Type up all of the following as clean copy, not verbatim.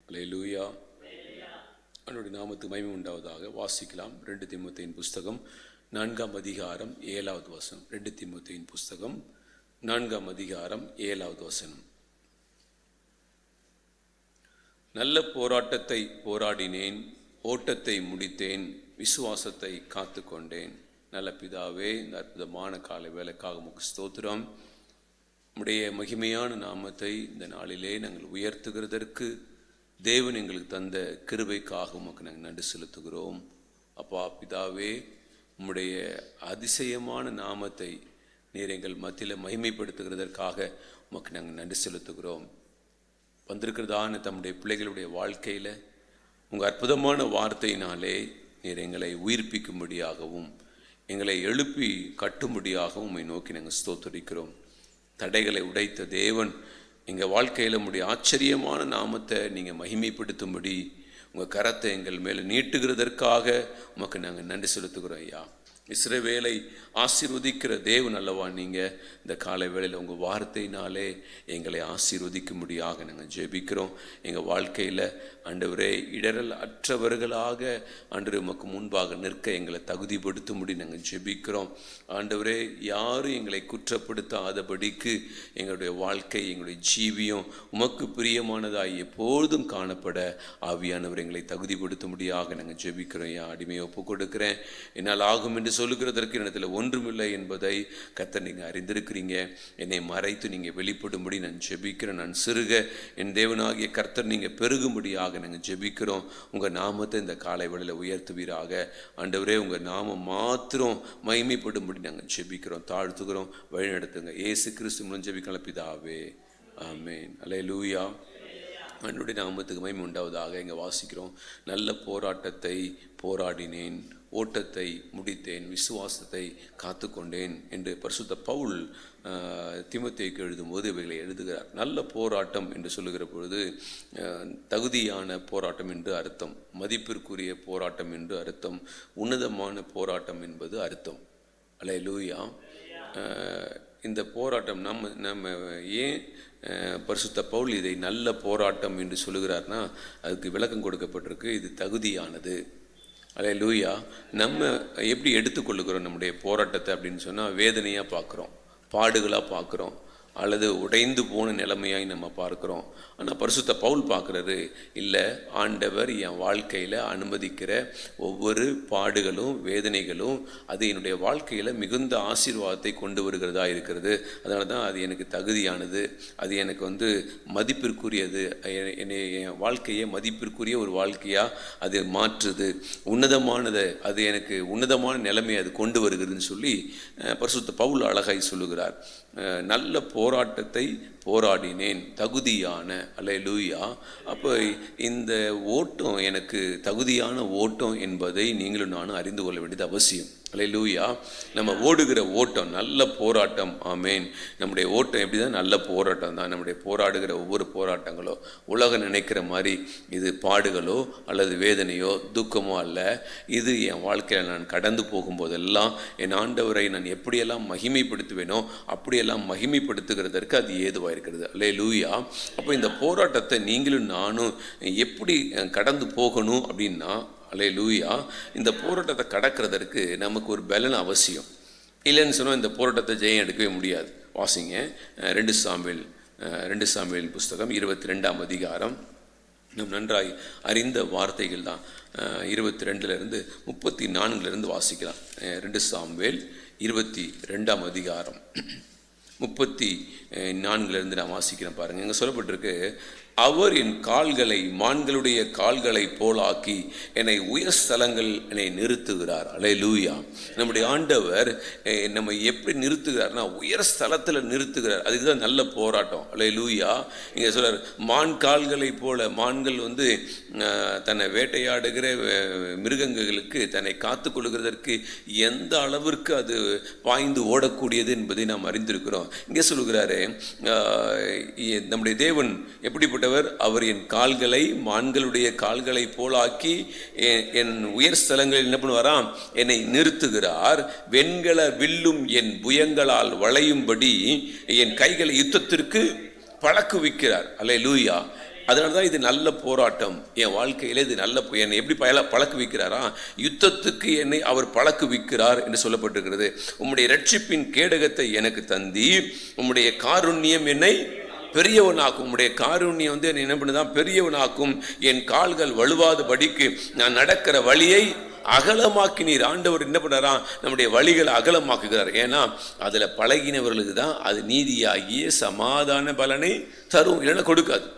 அல்லேலூயா. அவனுடைய நாமத்துக்கு மகிமை உண்டாவதாக. வாசிக்கலாம். 2 தீமோத்தேயின் புஸ்தகம் 4ஆம் அதிகாரம் 7வது வசனம். 2 தீமோத்தேயின் புஸ்தகம் 4ஆம் அதிகாரம் 7வது வசனம். நல்ல போராட்டத்தை போராடினேன், ஓட்டத்தை முடித்தேன், விசுவாசத்தை காத்து கொண்டேன். நல்ல பிதாவே, இந்த அற்புதமான காலை வேலைக்காக உமக்கு ஸ்தோத்திரம். உம்முடைய மகிமையான நாமத்தை இந்த நாளிலே நாங்கள் உயர்த்துகிறதற்கு தேவன் எங்களுக்கு தந்த கிருபைக்காக உமக்கு நாங்கள் நன்றி செலுத்துகிறோம். அப்பா பிதாவே, உம்முடைய அதிசயமான நாமத்தை நீர் எங்கள் மத்தியில் மகிமைப்படுத்துகிறதற்காக உமக்கு நாங்கள் நன்றி செலுத்துகிறோம். வந்திருக்கிறதான தம்முடைய பிள்ளைகளுடைய வாழ்க்கையில் உங்கள் அற்புதமான வார்த்தையினாலே நீர் எங்களை உயிர்ப்பிக்கும்படியாகவும் எங்களை எழுப்பி கட்டும்படியாகவும் உம்மை நோக்கி நாங்கள் ஸ்தோத்திரிக்கிறோம். தடைகளை உடைத்த தேவன் எங்கள் வாழ்க்கையில் உம்முடைய ஆச்சரியமான நாமத்தை நீங்கள் மகிமைப்படுத்தும்படி உங்கள் கரத்தை எங்கள் மேலே நீட்டுகிறதற்காக உமக்கு நாங்கள் நன்றி செலுத்துகிறோம். ஐயா, இஸ்ரவேலை ஆசீர்வதிக்கிற தேவன் அல்லவா நீங்கள். இந்த காலை வேளையில் உங்கள் வார்த்தையினாலே எங்களை ஆசீர்வதிக்கும்படியாக நாங்கள் ஜெபிக்கிறோம். எங்கள் வாழ்க்கையில் ஆண்டவரே இடரல் அற்றவர்களாக ஆண்டவரே உமக்கு முன்பாக நிற்க எங்களை தகுதிப்படுத்தும்படி நாங்கள் ஜெபிக்கிறோம். ஆண்டவரே, யாரும் எங்களை குற்றப்படுத்தாதபடிக்கு எங்களுடைய வாழ்க்கை, எங்களுடைய ஜீவியம் உமக்கு பிரியமானதாக எப்பொழுதும் காணப்பட ஆவியானவர் எங்களை தகுதிப்படுத்தும்படியாக நாங்கள் ஜெபிக்கிறோம். ஐயா, அடிமையை ஒப்புக் கொடுக்கிறேன். என்னால் ஆகும் என்று சொல்லுகிறதற்கு இடத்துல ஒன்றுமில்லை என்பதை கர்த்தர் நீங்கள் அறிந்திருக்கிறீங்க. என்னை மறைத்து நீங்கள் வெளிப்படும்படி நான் ஜெபிக்கிறேன். நான் சிறுக என் தேவனாகிய கர்த்தர் நீங்கள் பெருகும்படியாக நாங்கள் ஜெபிக்கிறோம். உங்கள் நாமத்தை இந்த காலை வேளையில் உயர்த்துவீராக. ஆண்டவரே, உங்கள் நாமம் மாத்திரம் மகிமைப்படும்படி நாங்கள் ஜெபிக்கிறோம், தாழ்த்துகிறோம். வழிநடத்துங்க. இயேசு கிறிஸ்து மூலம் ஜெபிக்கலாம் பிதாவே, ஆமென். அல்லேலூயா. என்னுடைய நாமத்துக்கு மகிமை உண்டாவதாக. இங்கே வாசிக்கிறோம், நல்ல போராட்டத்தை போராடினேன், ஓட்டத்தை முடித்தேன், விசுவாசத்தை காத்து கொண்டேன் என்று பரிசுத்த பவுல் தீமோத்தேயுக்கு எழுதும்போது இவைகளை எழுதுகிறார். நல்ல போராட்டம் என்று சொல்லுகிற பொழுது தகுதியான போராட்டம் என்று அர்த்தம், மதிப்பிற்குரிய போராட்டம் என்று அர்த்தம், உன்னதமான போராட்டம் என்பது அர்த்தம். அல்லேலூயா. இந்த போராட்டம் நம்ம ஏன் பரிசுத்த பவுல் இதை நல்ல போராட்டம் என்று சொல்லுகிறார்னா, அதுக்கு விளக்கம் கொடுக்கப்பட்டிருக்கு. இது தகுதியானது. அல்லேலூயா. நம்ம எப்படி எடுத்துக்கொள்ளுகிறோம் நம்முடைய போராட்டத்தை அப்படின்னு சொன்னால், வேதனையாக பார்க்குறோம், பாடுகளாக பார்க்குறோம், அல்லது உடைந்து போன நிலைமையாய் நம்ம பார்க்குறோம். ஆனால் பரிசுத்த பவுல் பார்க்குறாரு, இல்லை, ஆண்டவர் என் வாழ்க்கையில் அனுமதிக்கிற ஒவ்வொரு பாடுகளும் வேதனைகளும் அது என்னுடைய வாழ்க்கையில் மிகுந்த ஆசீர்வாதத்தை கொண்டு வருகிறதா இருக்கிறது. அதனால தான் அது எனக்கு தகுதியானது, அது எனக்கு மதிப்பிற்குரியது, என் வாழ்க்கையை மதிப்பிற்குரிய ஒரு வாழ்க்கையாக அது மாற்றுது, உன்னதமானது, அது எனக்கு உன்னதமான நிலைமையை அது கொண்டு வருகிறதுன்னு சொல்லி பரிசுத்த பவுல் அழகாய் சொல்லுகிறார். நல்ல போராட்டத்தை போராடினேன், தகுதியான. அல்லேலூயா. அப்போ இந்த ஓட்டம் எனக்கு தகுதியான ஓட்டம் என்பதை நீங்களும் நானும் அறிந்து கொள்ள வேண்டியது அவசியம். அல்லேலூயா. நம்ம ஓடுகிற ஓட்டம் நல்ல போராட்டம். ஆமேன். நம்முடைய ஓட்டம் எப்படி தான்? நல்ல போராட்டம் தான். நம்முடைய போராடுகிற ஒவ்வொரு போராட்டங்களோ உலகம் நினைக்கிற மாதிரி இது பாடுகளோ அல்லது வேதனையோ துக்கமோ அல்ல. இது என் வாழ்க்கையில் நான் கடந்து போகும்போதெல்லாம் என் ஆண்டவரை நான் எப்படியெல்லாம் மகிமைப்படுத்துவேனோ அப்படியெல்லாம் மகிமைப்படுத்துகிறதற்கு அது ஏதுவாக இருக்கிறது. அல்லேலூயா. அப்போ இந்த போராட்டத்தை நீங்களும் நானும் எப்படி கடந்து போகணும் அப்படின்னா, அல்லேலூயா, இந்த போராட்டத்தை கடக்கிறதற்கு நமக்கு ஒரு பலன் அவசியம். இல்லைன்னு சொன்னால் இந்த போராட்டத்தை ஜெயம் எடுக்கவே முடியாது. வாசிங்க 2 சாமுவேல் புஸ்தகம் 22ஆம் அதிகாரம். நம் நன்றாய் அறிந்த வார்த்தைகள் தான். 22 34 வாசிக்கலாம். 2 சாமுவேல் 22ஆம் அதிகாரம் 34 நான் வாசிக்கிறேன் பாருங்கள். இங்கே சொல்லப்பட்டிருக்கு, அவர் என் கால்களை மான்களுடைய கால்களை போலாக்கி என்னை உயர் ஸ்தலங்கள் என்னை நிறுத்துகிறார். அல்லேலூயா. நம்முடைய ஆண்டவர் நம்ம எப்படி நிறுத்துகிறார்னா, உயர் ஸ்தலத்தில் நிறுத்துகிறார். அதுக்கு தான் நல்ல போராட்டம். அல்லேலூயா. இங்கே சொல்றார், மான் கால்களை போல. மான்கள் தன்னை வேட்டையாடுகிற மிருகங்களுக்கு தன்னை காத்து கொள்கிறதற்கு எந்த அளவிற்கு அது பாய்ந்து ஓடக்கூடியது என்பதை நாம் அறிந்திருக்கிறோம். இங்கே சொல்லுகிறாரு, நம்முடைய தேவன் எப்படிப்பட்ட அவர் என் கால்களை மான்களுடைய கால்களை போலாக்கி என் உயர் ஸ்தலங்களில் என்ன பண்ணுவாராம்? என்னை நிறுத்துகிறார். வெண்கல வில்லும் என் புயங்களால் வளையும்படி என் கைகளை யுத்தத்திற்கு பழக்குவிக்கிறார். அல்லேலூயா. அதனால தான் இது நல்ல போராட்டம். என் வாழ்க்கையிலே இது நல்ல என்னை எப்படி பழக்குவிக்கிறாரா? யுத்தத்துக்கு என்னை அவர் பழக்குவிக்கிறார் என்று சொல்லப்பட்டிருக்கிறது. உம்முடைய இரட்சிப்பின் கேடகத்தை எனக்கு தந்தி, உம்முடைய காருண்யம் என்னை பெரியவனாக்கும். உம்முடைய காருண்யம் வந்து என்னை என்ன பண்ணுதான்? பெரியவனாக்கும். என் கால்கள் வலுவாத படிக்கு நான் நடக்கிற வழியை அகலமாக்கினீர். ஆண்டவர் என்ன பண்ணாரா? நம்முடைய வழிகளை அகலமாக்குகிறார். ஏன்னா அதில் பழகினவர்களுக்கு தான் அது நீதியாகிய சமாதான பலனை தரும், இல்லைன்னா கொடுக்காது.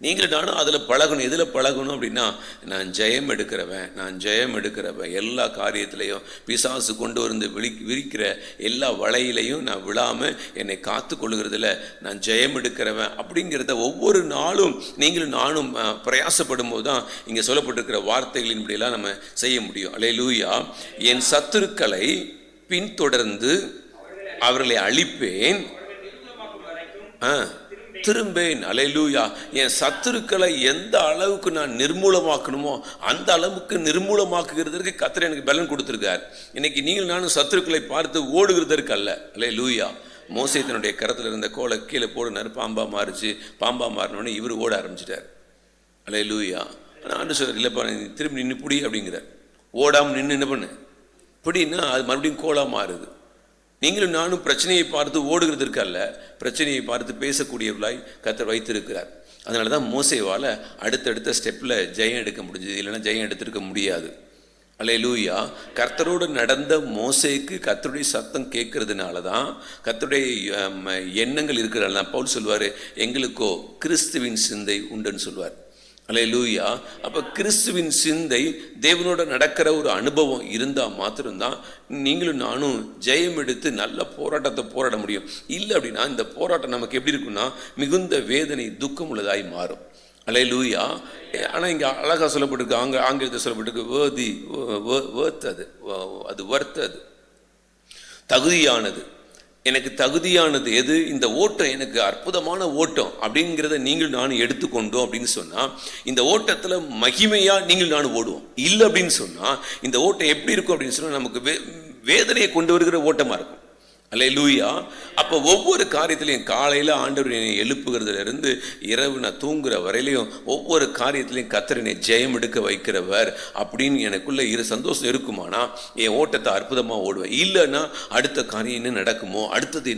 நீங்கள் நானும் அதில் பழகணும். எதில் பழகணும் அப்படின்னா, நான் ஜெயம் எடுக்கிறவன் எல்லா காரியத்திலையும் பிசாசு கொண்டு வந்து விரிக்கிற எல்லா வலையிலையும் நான் விழாமல் என்னை காத்து கொள்ளுகிறதுல நான் ஜெயம் எடுக்கிறவன் அப்படிங்கிறத ஒவ்வொரு நாளும் நீங்களும் நானும் பிரயாசப்படும் போது தான் இங்கே சொல்லப்பட்டிருக்கிற வார்த்தைகளின்படியெல்லாம் நம்ம செய்ய முடியும். அல்லேலூயா. என் சத்துருக்களை பின்தொடர்ந்து அவர்களை அழிப்பேன், திரும்பேன். அல்லேலூயா. என் சத்துருக்களை எந்த அளவுக்கு நான் நிர்மூலமாக்கணுமோ அந்த அளவுக்கு நிர்மூலமாக்குகிறதற்கு கர்த்தர் எனக்கு பலன் கொடுத்துருக்கார். இன்னைக்கு நீங்கள் நானும் சத்துருக்களை பார்த்து ஓடுகிறதற்கு அல்ல. அல்லேலூயா. மோசே தன்னுடைய கரத்தில் இருந்த கோலை கீழே போடுனார், பாம்பா மாறிச்சு. பாம்பா மாறினோடனே இவர் ஓட ஆரம்பிச்சிட்டார். அல்லேலூயா. ஆனால் ஆண்டு சொல்றார், இல்லைப்பா திரும்பி நின்று பிடி அப்படிங்கிறார். ஓடாமல் நின்று என்ன பண்ணு பிடின்னா அது மறுபடியும் கோலா மாறுது. நீங்களும் நானும் பிரச்சனையை பார்த்து ஓடுகிறதற்கு அல்ல, பிரச்சனையை பார்த்து பேசக்கூடியவர்களாய் கர்த்தர் வைத்திருக்கிறார். அதனால தான் மோசேவால் அடுத்தடுத்த ஸ்டெப்பில் ஜெயம் எடுக்க முடிஞ்சது, இல்லைன்னா ஜெயம் எடுத்திருக்க முடியாது. அல்லேலூயா. கர்த்தரோடு நடந்த மோசேக்கு கர்த்தருடைய சத்தம் கேட்கறதுனால தான், கர்த்தருடைய எண்ணங்கள் இருக்கிறனால தான் பவுல் சொல்வார், எங்களுக்கோ கிறிஸ்துவின் சிந்தை உண்டுன்னு சொல்வார். அல்லேலூயா. அப்போ கிறிஸ்துவின் சிந்தை தேவனோட நடக்கிற ஒரு அனுபவம் இருந்தால் மாத்திரம்தான் நீங்களும் நானும் ஜெயம் எடுத்து நல்ல போராட்டத்தை போராட முடியும். இல்லை அப்படின்னா இந்த போராட்டம் நமக்கு எப்படி இருக்குன்னா மிகுந்த வேதனை துக்கம் உள்ளதாய் மாறும். அல்லேலூயா. ஆனால் இங்கே அழகாக சொல்லப்பட்டிருக்கு, ஆங்கிலத்தை சொல்லப்பட்டிருக்கு, அது வர்த்தது, தகுதியானது. எனக்கு தகுதியானது எது? இந்த ஓட்டம் எனக்கு அற்புதமான ஓட்டம் அப்படிங்கிறத நீங்கள் நானும் எடுத்துக்கொண்டோம் அப்படின்னு சொன்னால் இந்த ஓட்டத்தில் மகிமையாக நீங்கள் நானும் ஓடுவோம். இல்லை அப்படின்னு சொன்னால் இந்த ஓட்டம் எப்படி இருக்கும் அப்படின்னு சொன்னால் நமக்கு வேதனையை கொண்டு வருகிற ஓட்டமாக இருக்கும். அல்லேலூயா. அப்போ ஒவ்வொரு காரியத்திலையும் காலையில் ஆண்டவர் என்னை எழுப்புகிறதுலேருந்து இரவு நான் தூங்குற வரையிலையும் ஒவ்வொரு காரியத்திலையும் கர்த்தர் என்னை ஜெயம் எடுக்க வைக்கிறவர் அப்படின்னு எனக்குள்ள சந்தோஷம் இருக்குமானா என் ஓட்டத்தை அற்புதமாக ஓடுவேன். இல்லைன்னா அடுத்த காரியம் என்ன நடக்குமோ, அடுத்தது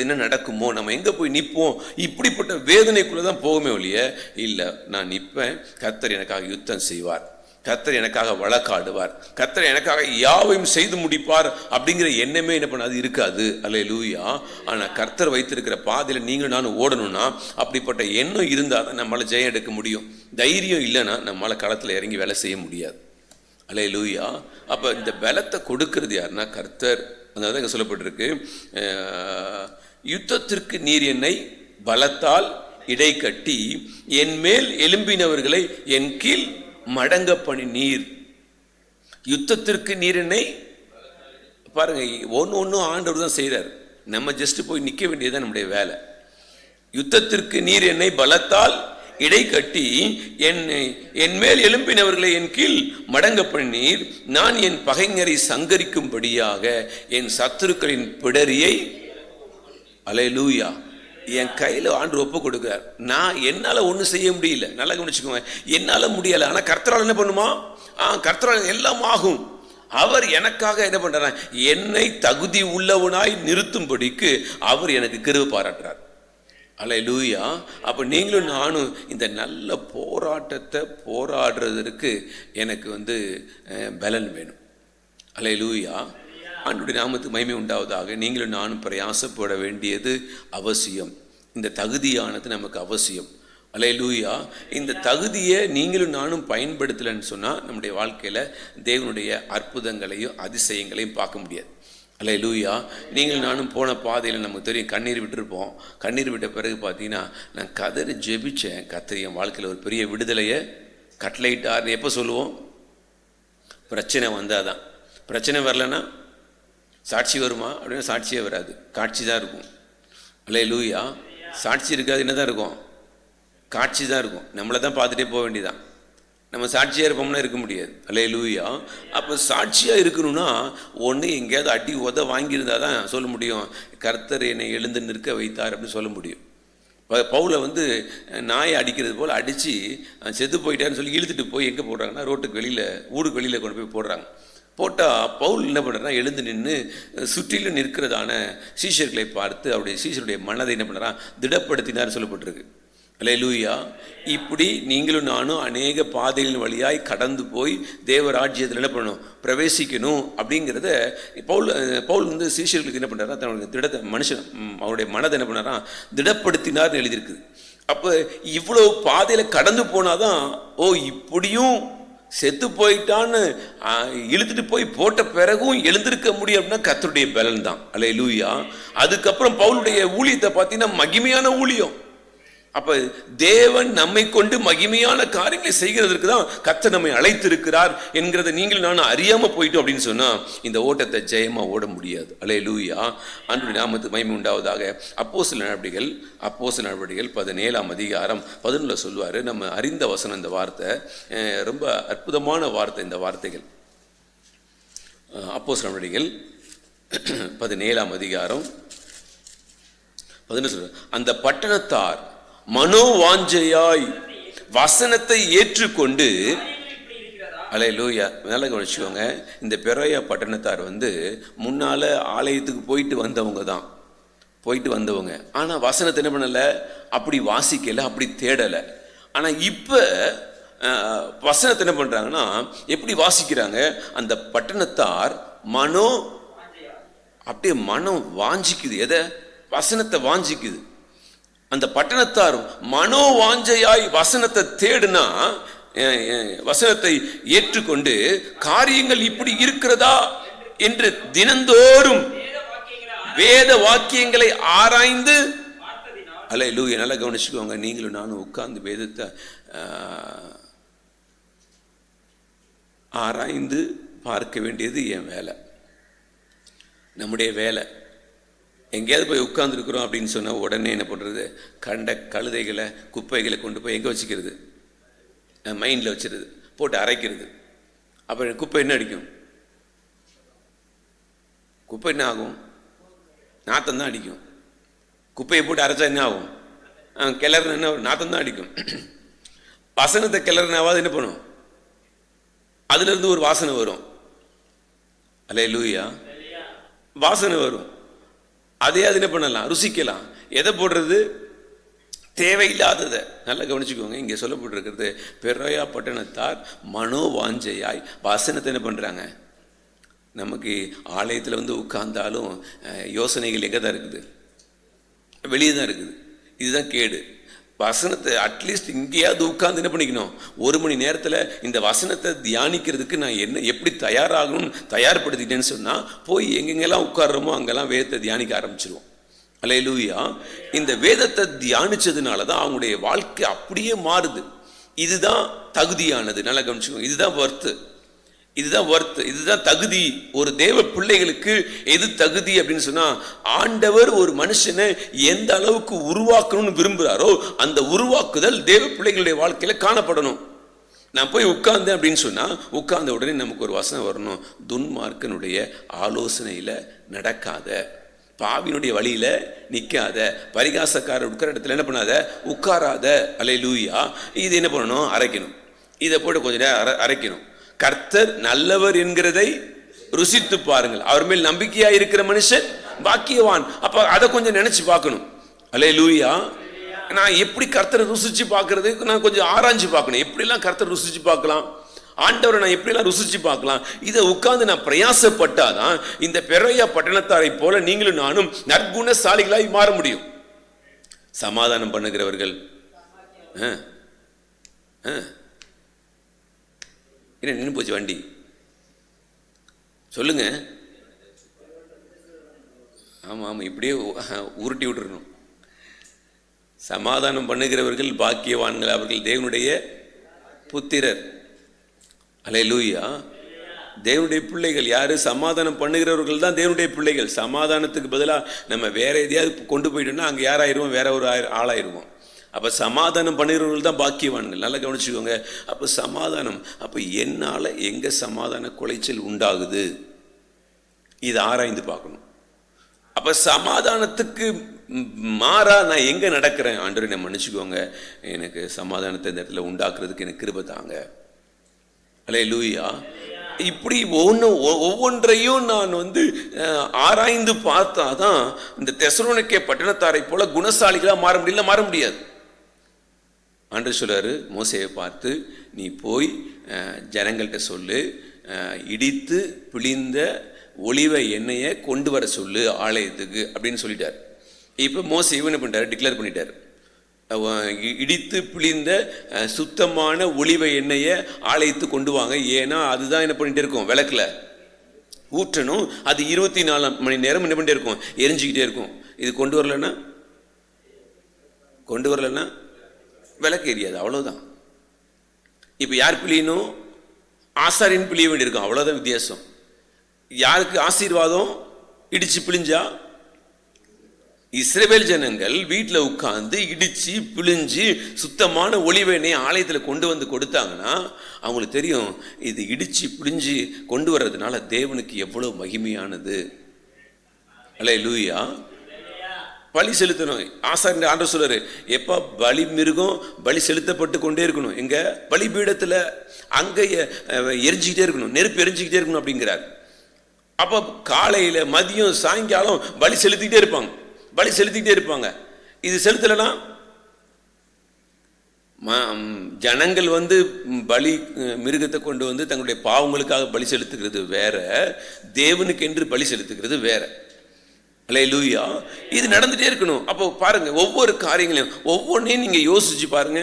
என்ன நடக்குமோ, நம்ம எங்கே போய் நிற்போம், இப்படிப்பட்ட வேதனைக்குள்ளே தான் போகுமே ஒழிய இல்லை நான் நிற்பேன், கர்த்தர் எனக்காக யுத்தம் செய்வார், கர்த்தர் எனக்காக வழக்காடுவார், கர்த்தர் எனக்காக யாவையும் செய்து முடிப்பார் அப்படிங்கிற எண்ணமே என்ன பண்ணாது இருக்காது. அல்லேலூயா. ஆனால் கர்த்தர் வைத்திருக்கிற பாதையில் நீங்களும் நானும் ஓடணும்னா அப்படிப்பட்ட எண்ணம் இருந்தால் தான் நம்மளால் ஜெயம் எடுக்க முடியும். தைரியம் இல்லைன்னா நம்மளால் களத்தில் இறங்கி வேலை செய்ய முடியாது. அல்லேலூயா. அப்போ இந்த பலத்தை கொடுக்கறது யாருன்னா கர்த்தர். அதனால தான் இங்கே சொல்லப்பட்டிருக்கு, யுத்தத்திற்கு நீர் என்னை பலத்தால் இடை கட்டி என் மேல் எழும்பினவர்களை என் கீழ் மடங்க பண்ணி நீர். யுத்தத்திற்கு நீர் என்னை பாருங்க, ஒன்றும் ஆண்டவர் தான் செய்கிறார். நம்ம ஜஸ்ட் போய் நிற்க வேண்டியதுதான் நம்முடைய வேலை. யுத்தத்திற்கு நீர் என்னை பலத்தால் இடை கட்டி என் மேல் எழும்பினவர்களை என் கீழ் மடங்க பண்ணீர். நான் என் பகைஞரை சங்கரிக்கும்படியாக என் சத்துருக்களின் பிடரியை அல்லேலூயா என் கையில் ஆண்டு ஒப்பு கொடுக்கிறார். நான் என்னால் ஒன்றும் செய்ய முடியல, நல்லா கவனிச்சுக்கோங்க, என்னால் முடியலை. ஆனால் கர்த்தரால் என்ன பண்ணுமா? கர்த்தரால் எல்லாம் ஆகும். அவர் எனக்காக என்ன பண்ணுறார்? என்னை தகுதி உள்ளவனாய் நிறுத்தும்படிக்கு அவர் எனக்கு கிருபை பாராட்டுறார். அல்லேலூயா. அப்போ நீங்களும் நானும் இந்த நல்ல போராட்டத்தை போராடுறதற்கு எனக்கு பலன் வேணும். அல்லேலூயா. ஆண்டவருடைய நாமத்துக்கு மகிமை உண்டாவதாக. நீங்களும் நானும் பிரயாசப்பட வேண்டியது அவசியம். இந்த தகுதியானது நமக்கு அவசியம். அல்லேலூயா. இந்த தகுதியை நீங்களும் நானும் பயன்படுத்தலைன்னு சொன்னால் நம்முடைய வாழ்க்கையில் தேவனுடைய அற்புதங்களையும் அதிசயங்களையும் பார்க்க முடியாது. அல்லேலூயா. நீங்கள் நானும் போன பாதையில் நமக்கு தெரியும், கண்ணீர் விட்டுருப்போம். கண்ணீர் விட்ட பிறகு பார்த்தீங்கன்னா நான் கதறி ஜெபிச்சேன், கர்த்தர் என் வாழ்க்கையில் ஒரு பெரிய விடுதலையை கட்டளையிட்டார்னு எப்போ சொல்லுவோம்? பிரச்சனை வந்தால் தான். பிரச்சனை வரலன்னா சாட்சி வருமா அப்படின்னா சாட்சியே வராது, காட்சி தான் இருக்கும். அல்லேலூயா. சாட்சி இருக்காது, என்ன தான் இருக்கும்? காட்சி தான் இருக்கும். நம்மளை தான் பார்த்துட்டே போக வேண்டியதான். நம்ம சாட்சியாக இருப்போம்னா இருக்க முடியாது. அல்லேலூயா. அப்போ சாட்சியாக இருக்கணும்னா ஒன்று எங்கேயாவது அடி வாங்கியிருந்தால் தான் சொல்ல முடியும் கர்த்தர் என்னை எழுந்து நிற்க வைத்தார் அப்படின்னு சொல்ல முடியும். பவுலை வந்து நாயை அடிக்கிறது போல் அடித்து செத்து போயிட்டான்னு சொல்லி இழுத்துட்டு போய் எங்கே போடுறாங்கன்னா ரோட்டுக்கு வெளியில், ஊருக்கு வெளியில் கொண்டு போய் போடுறாங்க. போட்டால் பவுல் என்ன பண்ணுறான்னா, எழுந்து நின்று சுற்றிலும் நிற்கிறதான சீஷர்களை பார்த்து அவருடைய சீஷருடைய மனதை என்ன பண்ணுறான், திடப்படுத்தினார் சொல்லப்பட்டிருக்கு. அல்லேலூயா. இப்படி நீங்களும் நானும் அநேக பாதைகளின் வழியாய் கடந்து போய் தேவராஜ்யத்தில் என்ன பண்ணணும், பிரவேசிக்கணும் அப்படிங்கிறத பவுல் வந்து சீஷர்களுக்கு என்ன பண்ணுறாரா, தன்னுடைய மனுஷன் அவருடைய மனதை என்ன பண்ணாரா, திடப்படுத்தினார்னு எழுதியிருக்குது. அப்போ இவ்வளோ பாதையில் கடந்து போனாதான், ஓ இப்படியும் செத்து போயிட்டான்னு இழுத்துட்டு போய் போட்ட பிறகும் எழுந்திருக்க முடியும் அப்படின்னா கர்த்தருடைய பலன் தான். அல்லேலூயா. அதுக்கப்புறம் பவுலுடைய ஊழியத்தை பார்த்தீங்கன்னா மகிமையான ஊழியம். அப்ப தேவன் நம்மை கொண்டு மகிமையான காரியங்களை செய்கிறதற்கு தான் கர்த்தர் நம்மை அழைத்திருக்கிறார் என்கிறத நீங்கள் நானும் அறியாம போயிட்டோம் அப்படின்னு சொன்னா இந்த ஓட்டத்தை ஜெயமா ஓட முடியாது. அல்லேலூயா. ஆண்டவருடைய நாமத்துக்கு மகிமை உண்டாவதாக. அப்போஸ்தலர் நடவடிக்கைகள் 17ஆம் அதிகாரம் 11 சொல்லுவாரு. நம்ம அறிந்த வசனம் இந்த வார்த்தை, ரொம்ப அற்புதமான வார்த்தை. இந்த வார்த்தைகள் அப்போஸ்தலர் நடவடிக்கைகள் 17ஆம் அதிகாரம் 11 சொல்றாரு. அந்த பட்டணத்தார் மனோவாஞ்சையாய் வசனத்தை ஏற்றுக்கொண்டு, அல்லேலூயா, நல்லா கவனிச்சுக்கோங்க, இந்த பெரோயா பட்டணத்தார் வந்து முன்னால ஆலயத்துக்கு போயிட்டு வந்தவங்க. ஆனா வசனத்தை என்ன பண்ணல, அப்படி வாசிக்கல, அப்படி தேடல. ஆனா இப்ப வசனத்தை என்ன பண்றாங்கன்னா, எப்படி வாசிக்கிறாங்க, அந்த பட்டணத்தார் அப்படியே மனம் வாஞ்சிக்குது. எதை? வசனத்தை வாஞ்சிக்குது. அந்த பட்டணத்தார் மனோவாஞ்சையாய் வசனத்தை தேடுனா, வசனத்தை ஏற்றுக்கொண்டு காரியங்கள் இப்படி இருக்கிறதா என்று தினந்தோறும் வேத வாக்கியங்களை ஆராய்ந்து, அல்லேலூயா, நல்லா கவனிச்சுக்கோங்க, நீங்களும் நானும் உட்கார்ந்து வேதத்தை ஆராய்ந்து பார்க்க வேண்டியது என் வேலை, நம்முடைய வேலை. எங்கேயாவது போய் உட்கார்ந்துருக்குறோம் அப்படின்னு சொன்னால் உடனே என்ன பண்ணுறது, கண்ட கழுதைகளை குப்பைகளை கொண்டு போய் எங்கே வச்சுக்கிறது, மைண்டில் வச்சுருது, போட்டு அரைக்கிறது. அப்புறம் குப்பை என்ன அடிக்கும், குப்பை என்ன ஆகும், நாத்தம் தான் அடிக்கும். குப்பையை போட்டு அரைச்சா என்ன ஆகும், கிளறுனா என்ன, நாத்தம் தான் அடிக்கும். வசனத்தை கிளறுனாவது என்ன பண்ணும், அதுலேருந்து ஒரு வாசனை வரும். அல்லேலூயா. வாசனை வரும். அதே அது என்ன பண்ணலாம், ருசிக்கலாம். எதை போடுறது, தேவையில்லாததை. நல்லா கவனிச்சுக்கோங்க, இங்கே சொல்லப்பட்டிருக்கிறது, பெரோயா பட்டணத்தார் மனோவாஞ்சையாய் வசனத்தை என்ன பண்ணுறாங்க. நமக்கு ஆலயத்தில் வந்து உட்கார்ந்தாலும் யோசனைகள் எங்கே தான் இருக்குது, வெளியே தான் இருக்குது. இதுதான் கேடு. வசனத்தை அட்லீஸ்ட் இங்கேயாவது உட்கார்ந்து என்ன பண்ணிக்கணும், 1 மணி நேரத்தில் இந்த வசனத்தை தியானிக்கிறதுக்கு நான் எப்படி தயாராகணும்னு தயார்படுத்திட்டேன்னு சொன்னால், போய் எங்கெங்கெல்லாம் உட்கார்றோமோ அங்கெல்லாம் வேதத்தை தியானிக்க ஆரம்பிச்சிருவோம். அல்லேலூயா. இந்த வேதத்தை தியானிச்சதுனால தான் அவங்களுடைய வாழ்க்கை அப்படியே மாறுது. இதுதான் தகுதியானது. நல்லா கவனிச்சுக்கோங்க, இதுதான் ஒர்த்து, இதுதான் தகுதி. ஒரு தேவ பிள்ளைகளுக்கு எது தகுதி அப்படின்னு சொன்னா, ஆண்டவர் ஒரு மனுஷனை எந்த அளவுக்கு உருவாக்கணும்னு விரும்புகிறாரோ அந்த உருவாக்குதல் தேவ பிள்ளைகளுடைய வாழ்க்கையில காணப்படணும். நான் போய் உட்கார்ந்தேன் அப்படின்னு சொன்னா, உட்கார்ந்த உடனே நமக்கு ஒரு வசனம் வரணும், துன்மார்க்கனுடைய ஆலோசனையில நடக்காத, பாவினுடைய வழியில நிற்காத, பரிகாசக்காரர் உட்கார இடத்துல என்ன பண்ணாத, உட்காராத. அல்லேலூயா. இது என்ன பண்ணணும், அரைக்கணும். இதை போட்டு கொஞ்ச நேரம் அரைக்கணும். கர்த்தர் நல்லவர் என்கிறதை ருசித்து பாருங்கள், அவர் மேல் நம்பிக்கையா இருக்கிற மனுஷன் பாக்கியவான். அப்ப அதை கொஞ்சம் நினைச்சு பார்க்கணும். அல்லேலூயா. நான் எப்படி கர்த்தரை ருசிச்சு பார்க்கறது, நான் கொஞ்சம் ஆராய்ச்சி பார்க்கணும். எப்படிலாம் கர்த்தரை ருசிச்சு பார்க்கலாம், ஆண்டவரை நான் எப்படிலாம் ருசிச்சு பார்க்கலாம், இதை உட்கார்ந்து நான் பிரயாசப்பட்டாதான் இந்த பெரோயா பட்டணத்தாரை போல நீங்களும் நானும் நற்குணசாலிகளாய் மாற முடியும். சமாதானம் பண்ணுகிறவர்கள் என்ன நின்று போச்சு வண்டி, சொல்லுங்க. ஆமாம், இப்படியே உருட்டி விட்டுறணும். சமாதானம் பண்ணுகிறவர்கள் பாக்கியவான்கள், அவர்கள் தேவனுடைய புத்திரர். அல்லேலூயா. தேவனுடைய பிள்ளைகள் யாரு, சமாதானம் பண்ணுகிறவர்கள் தான் தேவனுடைய பிள்ளைகள். சமாதானத்துக்கு பதிலாக நம்ம வேற எதையாவது கொண்டு போயிட்டோம்னா அங்கே யாராயிருவோம், வேற ஒரு ஆளாயிருவோம். அப்போ சமாதானம் பண்ணுகிறவர்கள் தான் பாக்கியவான்கள். நல்லா கவனிச்சுக்கோங்க. அப்போ சமாதானம், அப்போ என்னால் எங்கே சமாதான குலைச்சல் உண்டாகுது, இதை ஆராய்ந்து பார்க்கணும். அப்போ சமாதானத்துக்கு மாறா நான் எங்க நடக்கிறேன், ஆண்டவரே என்னை மன்னிச்சுக்கோங்க, எனக்கு சமாதானத்தை இந்த இடத்துல உண்டாக்குறதுக்கு எனக்கு கிருபை தாங்க. அல்லேலூயா. இப்படி ஒவ்வொன்றையும் நான் ஆராய்ந்து பார்த்தாதான் இந்த தெசலோனிக்கே பட்டணத்தாரை போல குணசாலிகளா மாற முடியாது. ஆண்டவர் சொல்றாரு மோசேயை பார்த்து, நீ போய் ஜனங்கள்கிட்ட சொல்லு, இடித்து பிழிந்த ஒலிவ எண்ணெயை கொண்டு வர சொல்லு ஆலயத்துக்கு அப்படின்னு சொல்லிட்டார். இப்போ மோசே என்ன பண்ணிட்டார், டிக்ளேர் பண்ணிட்டார், இடித்து பிழிந்த சுத்தமான ஒலிவ எண்ணெயை ஆலயத்துக்கு கொண்டு வாங்க. ஏன்னா அதுதான் என்ன பண்ணிட்டே இருக்கும், விளக்குல ஊற்றணும். அது 24 மணி நேரம் என்ன பண்ணிட்டே இருக்கும், எரிஞ்சிக்கிட்டே இருக்கும். இது கொண்டு வரலன்னா விளக்கு எரியாது, அவ்வளோதான். இப்போ யார் பிழியணும், ஆசாரியன் பிழிய வேண்டியிருக்கும், அவ்வளோதான் வித்தியாசம். யாருக்கு ஆசீர்வாதம், இடிச்சு பிழிஞ்சா இஸ்ரவேல் ஜனங்கள் வீட்டில் உட்கார்ந்து இடிச்சு பிழிஞ்சு சுத்தமான ஒலிவ எண்ணெயை ஆலயத்தில் கொண்டு வந்து கொடுத்தாங்கன்னா அவங்களுக்கு தெரியும், இது இடிச்சு பிழிஞ்சு கொண்டு வர்றதுனால தேவனுக்கு எவ்வளவு மகிமையானது. அல்லேலூயா. பலி செலுத்தணும். ஆசாரியர் ஆண்டவர் சொல்றாரு, எப்ப பலி மிருகம் பலி செலுத்தப்பட்டு கொண்டே இருக்கணும். எங்க பலிபீடத்துல அங்க எரிஞ்சுக்கிட்டே இருக்கணும், நெருப்பு எரிஞ்சுக்கிட்டே இருக்கணும் அப்படிங்கிறார். அப்போ காலையில மதியம் சாயங்காலம் பலி செலுத்திக்கிட்டே இருப்பாங்க. இது செலுத்தலைன்னா ஜனங்கள் பலி மிருகத்தை கொண்டு தங்களுடைய பாவங்களுக்காக பலி செலுத்துகிறது வேற, தேவனுக்கு என்று பலி செலுத்துகிறது வேற. அல்லேலூயா. இது நடந்துட்டே இருக்கணும். அப்போ பாருங்க, ஒவ்வொரு காரியங்களையும் ஒவ்வொன்றையும் நீங்க யோசிச்சு பாருங்க.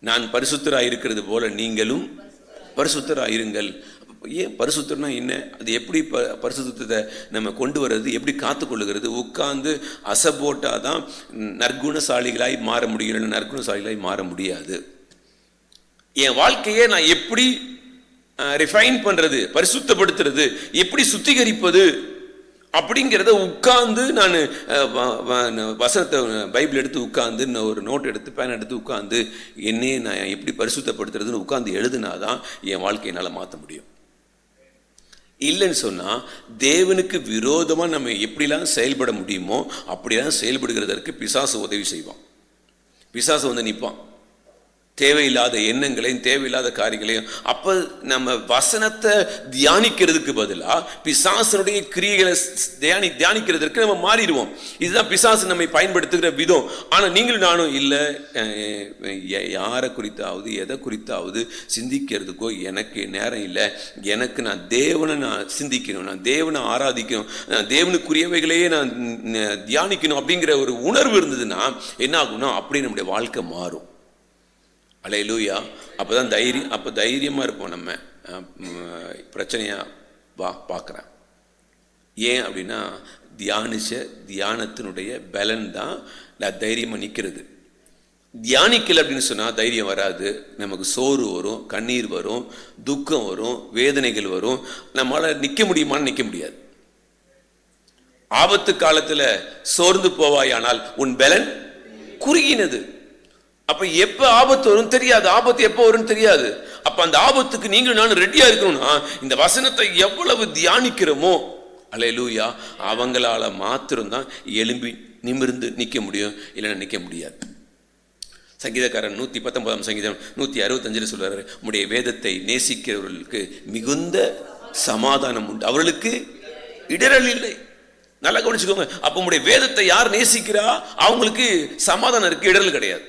நான் பரிசுத்தராய் இருக்கிறது போல நீங்களும் பரிசுத்தராய் இருங்கள். ஏன் பரிசுத்தம்னா என்ன, அது எப்படி பரிசுத்தத்தை நம்ம கொண்டு வர்றது, எப்படி காத்துக்கொள்ளுகிறது? உட்கார்ந்து அசை போட்டாதான் நற்குணசாலிகளாய் மாற முடியும், நற்குணசாலிகளாய் மாற முடியாது. என் வாழ்க்கையை நான் எப்படி ரிஃபைன் பண்றது, பரிசுத்தப்படுத்துறது, எப்படி சுத்திகரிப்பது அப்படிங்கிறத உட்கார்ந்து நான் வசனத்தை பைபிள் எடுத்து உட்கார்ந்து ஒரு நோட் எடுத்து பேன் எடுத்து உட்கார்ந்து என்னையே நான் எப்படி பரிசுத்தப்படுத்துறதுன்னு உட்கார்ந்து எழுதுனாதான் என் வாழ்க்கையை என்னால் மாற்ற முடியும். இல்லைன்னு சொன்னால் தேவனுக்கு விரோதமாக நம்ம எப்படிலாம் செயல்பட முடியுமோ அப்படிலாம் செயல்படுகிறதற்கு பிசாசு உதவி செய்வான். பிசாசு நிற்பான், தேவையில்லாத எண்ணங்களையும் தேவையில்லாத காரியங்களையும். அப்போ நம்ம வசனத்தை தியானிக்கிறதுக்கு பதிலாக பிசாசனுடைய கிரியைகளை தியானிக்கிறதுக்கு நம்ம மாறிடுவோம். இதுதான் பிசாசு நம்மை பயன்படுத்துகிற விதம். ஆனால் நீங்களும் நானும் இல்லை, யாரை குறித்தாவது எதை குறித்தாவது சிந்திக்கிறதுக்கோ எனக்கு நேரம் இல்லை. எனக்கு நான் தேவனை சிந்திக்கணும், நான் தேவனை ஆராதிக்கணும், நான் தேவனுக்குரியவைகளையே நான் தியானிக்கணும் அப்படிங்கிற ஒரு உணர்வு இருந்ததுன்னா என்ன ஆகும்னா அப்படி நம்முடைய வாழ்க்கை மாறும். அல்லேலூயா. அப்போதான் தைரியமாக இருப்போம். நம்ம பிரச்சனையாக பார்க்குறேன். ஏன் அப்படின்னா தியானத்தினுடைய பலன் தான் தைரியமாக நிற்கிறது. தியானிக்கல அப்படின்னு சொன்னால் தைரியம் வராது. நமக்கு சோறு வரும், கண்ணீர் வரும், துக்கம் வரும், வேதனைகள் வரும். நம்மளால் நிற்க முடியுமான்னு நிற்க முடியாது. ஆபத்து காலத்தில் சோர்ந்து போவாயானால் உன் பலன் குறுகினது. அப்ப எப்ப ஆபத்து வரும் தெரியாது, ஆபத்து எப்ப வரும் தெரியாது. அப்ப அந்த ஆபத்துக்கு நீங்கள் நானும் ரெடியா இருக்கணும்னா இந்த வசனத்தை எவ்வளவு தியானிக்கிறோமோ, அல்லேலூயா, அவங்களால மாத்திரம்தான் எழும்பி நிமிர்ந்து நிற்க முடியும், இல்லைன்னா நிற்க முடியாது. சங்கீதக்காரன் 119 சங்கீதம் 165 சொல்றாரு, உம்முடைய வேதத்தை நேசிக்கிறவர்களுக்கு மிகுந்த சமாதானம் உண்டு, அவர்களுக்கு இடரல் இல்லை. நல்லா கவனிச்சுக்கோங்க. அப்ப உம்முடைய வேதத்தை யார் நேசிக்கிறா அவங்களுக்கு சமாதானம் இருக்கு, இடரல் கிடையாது.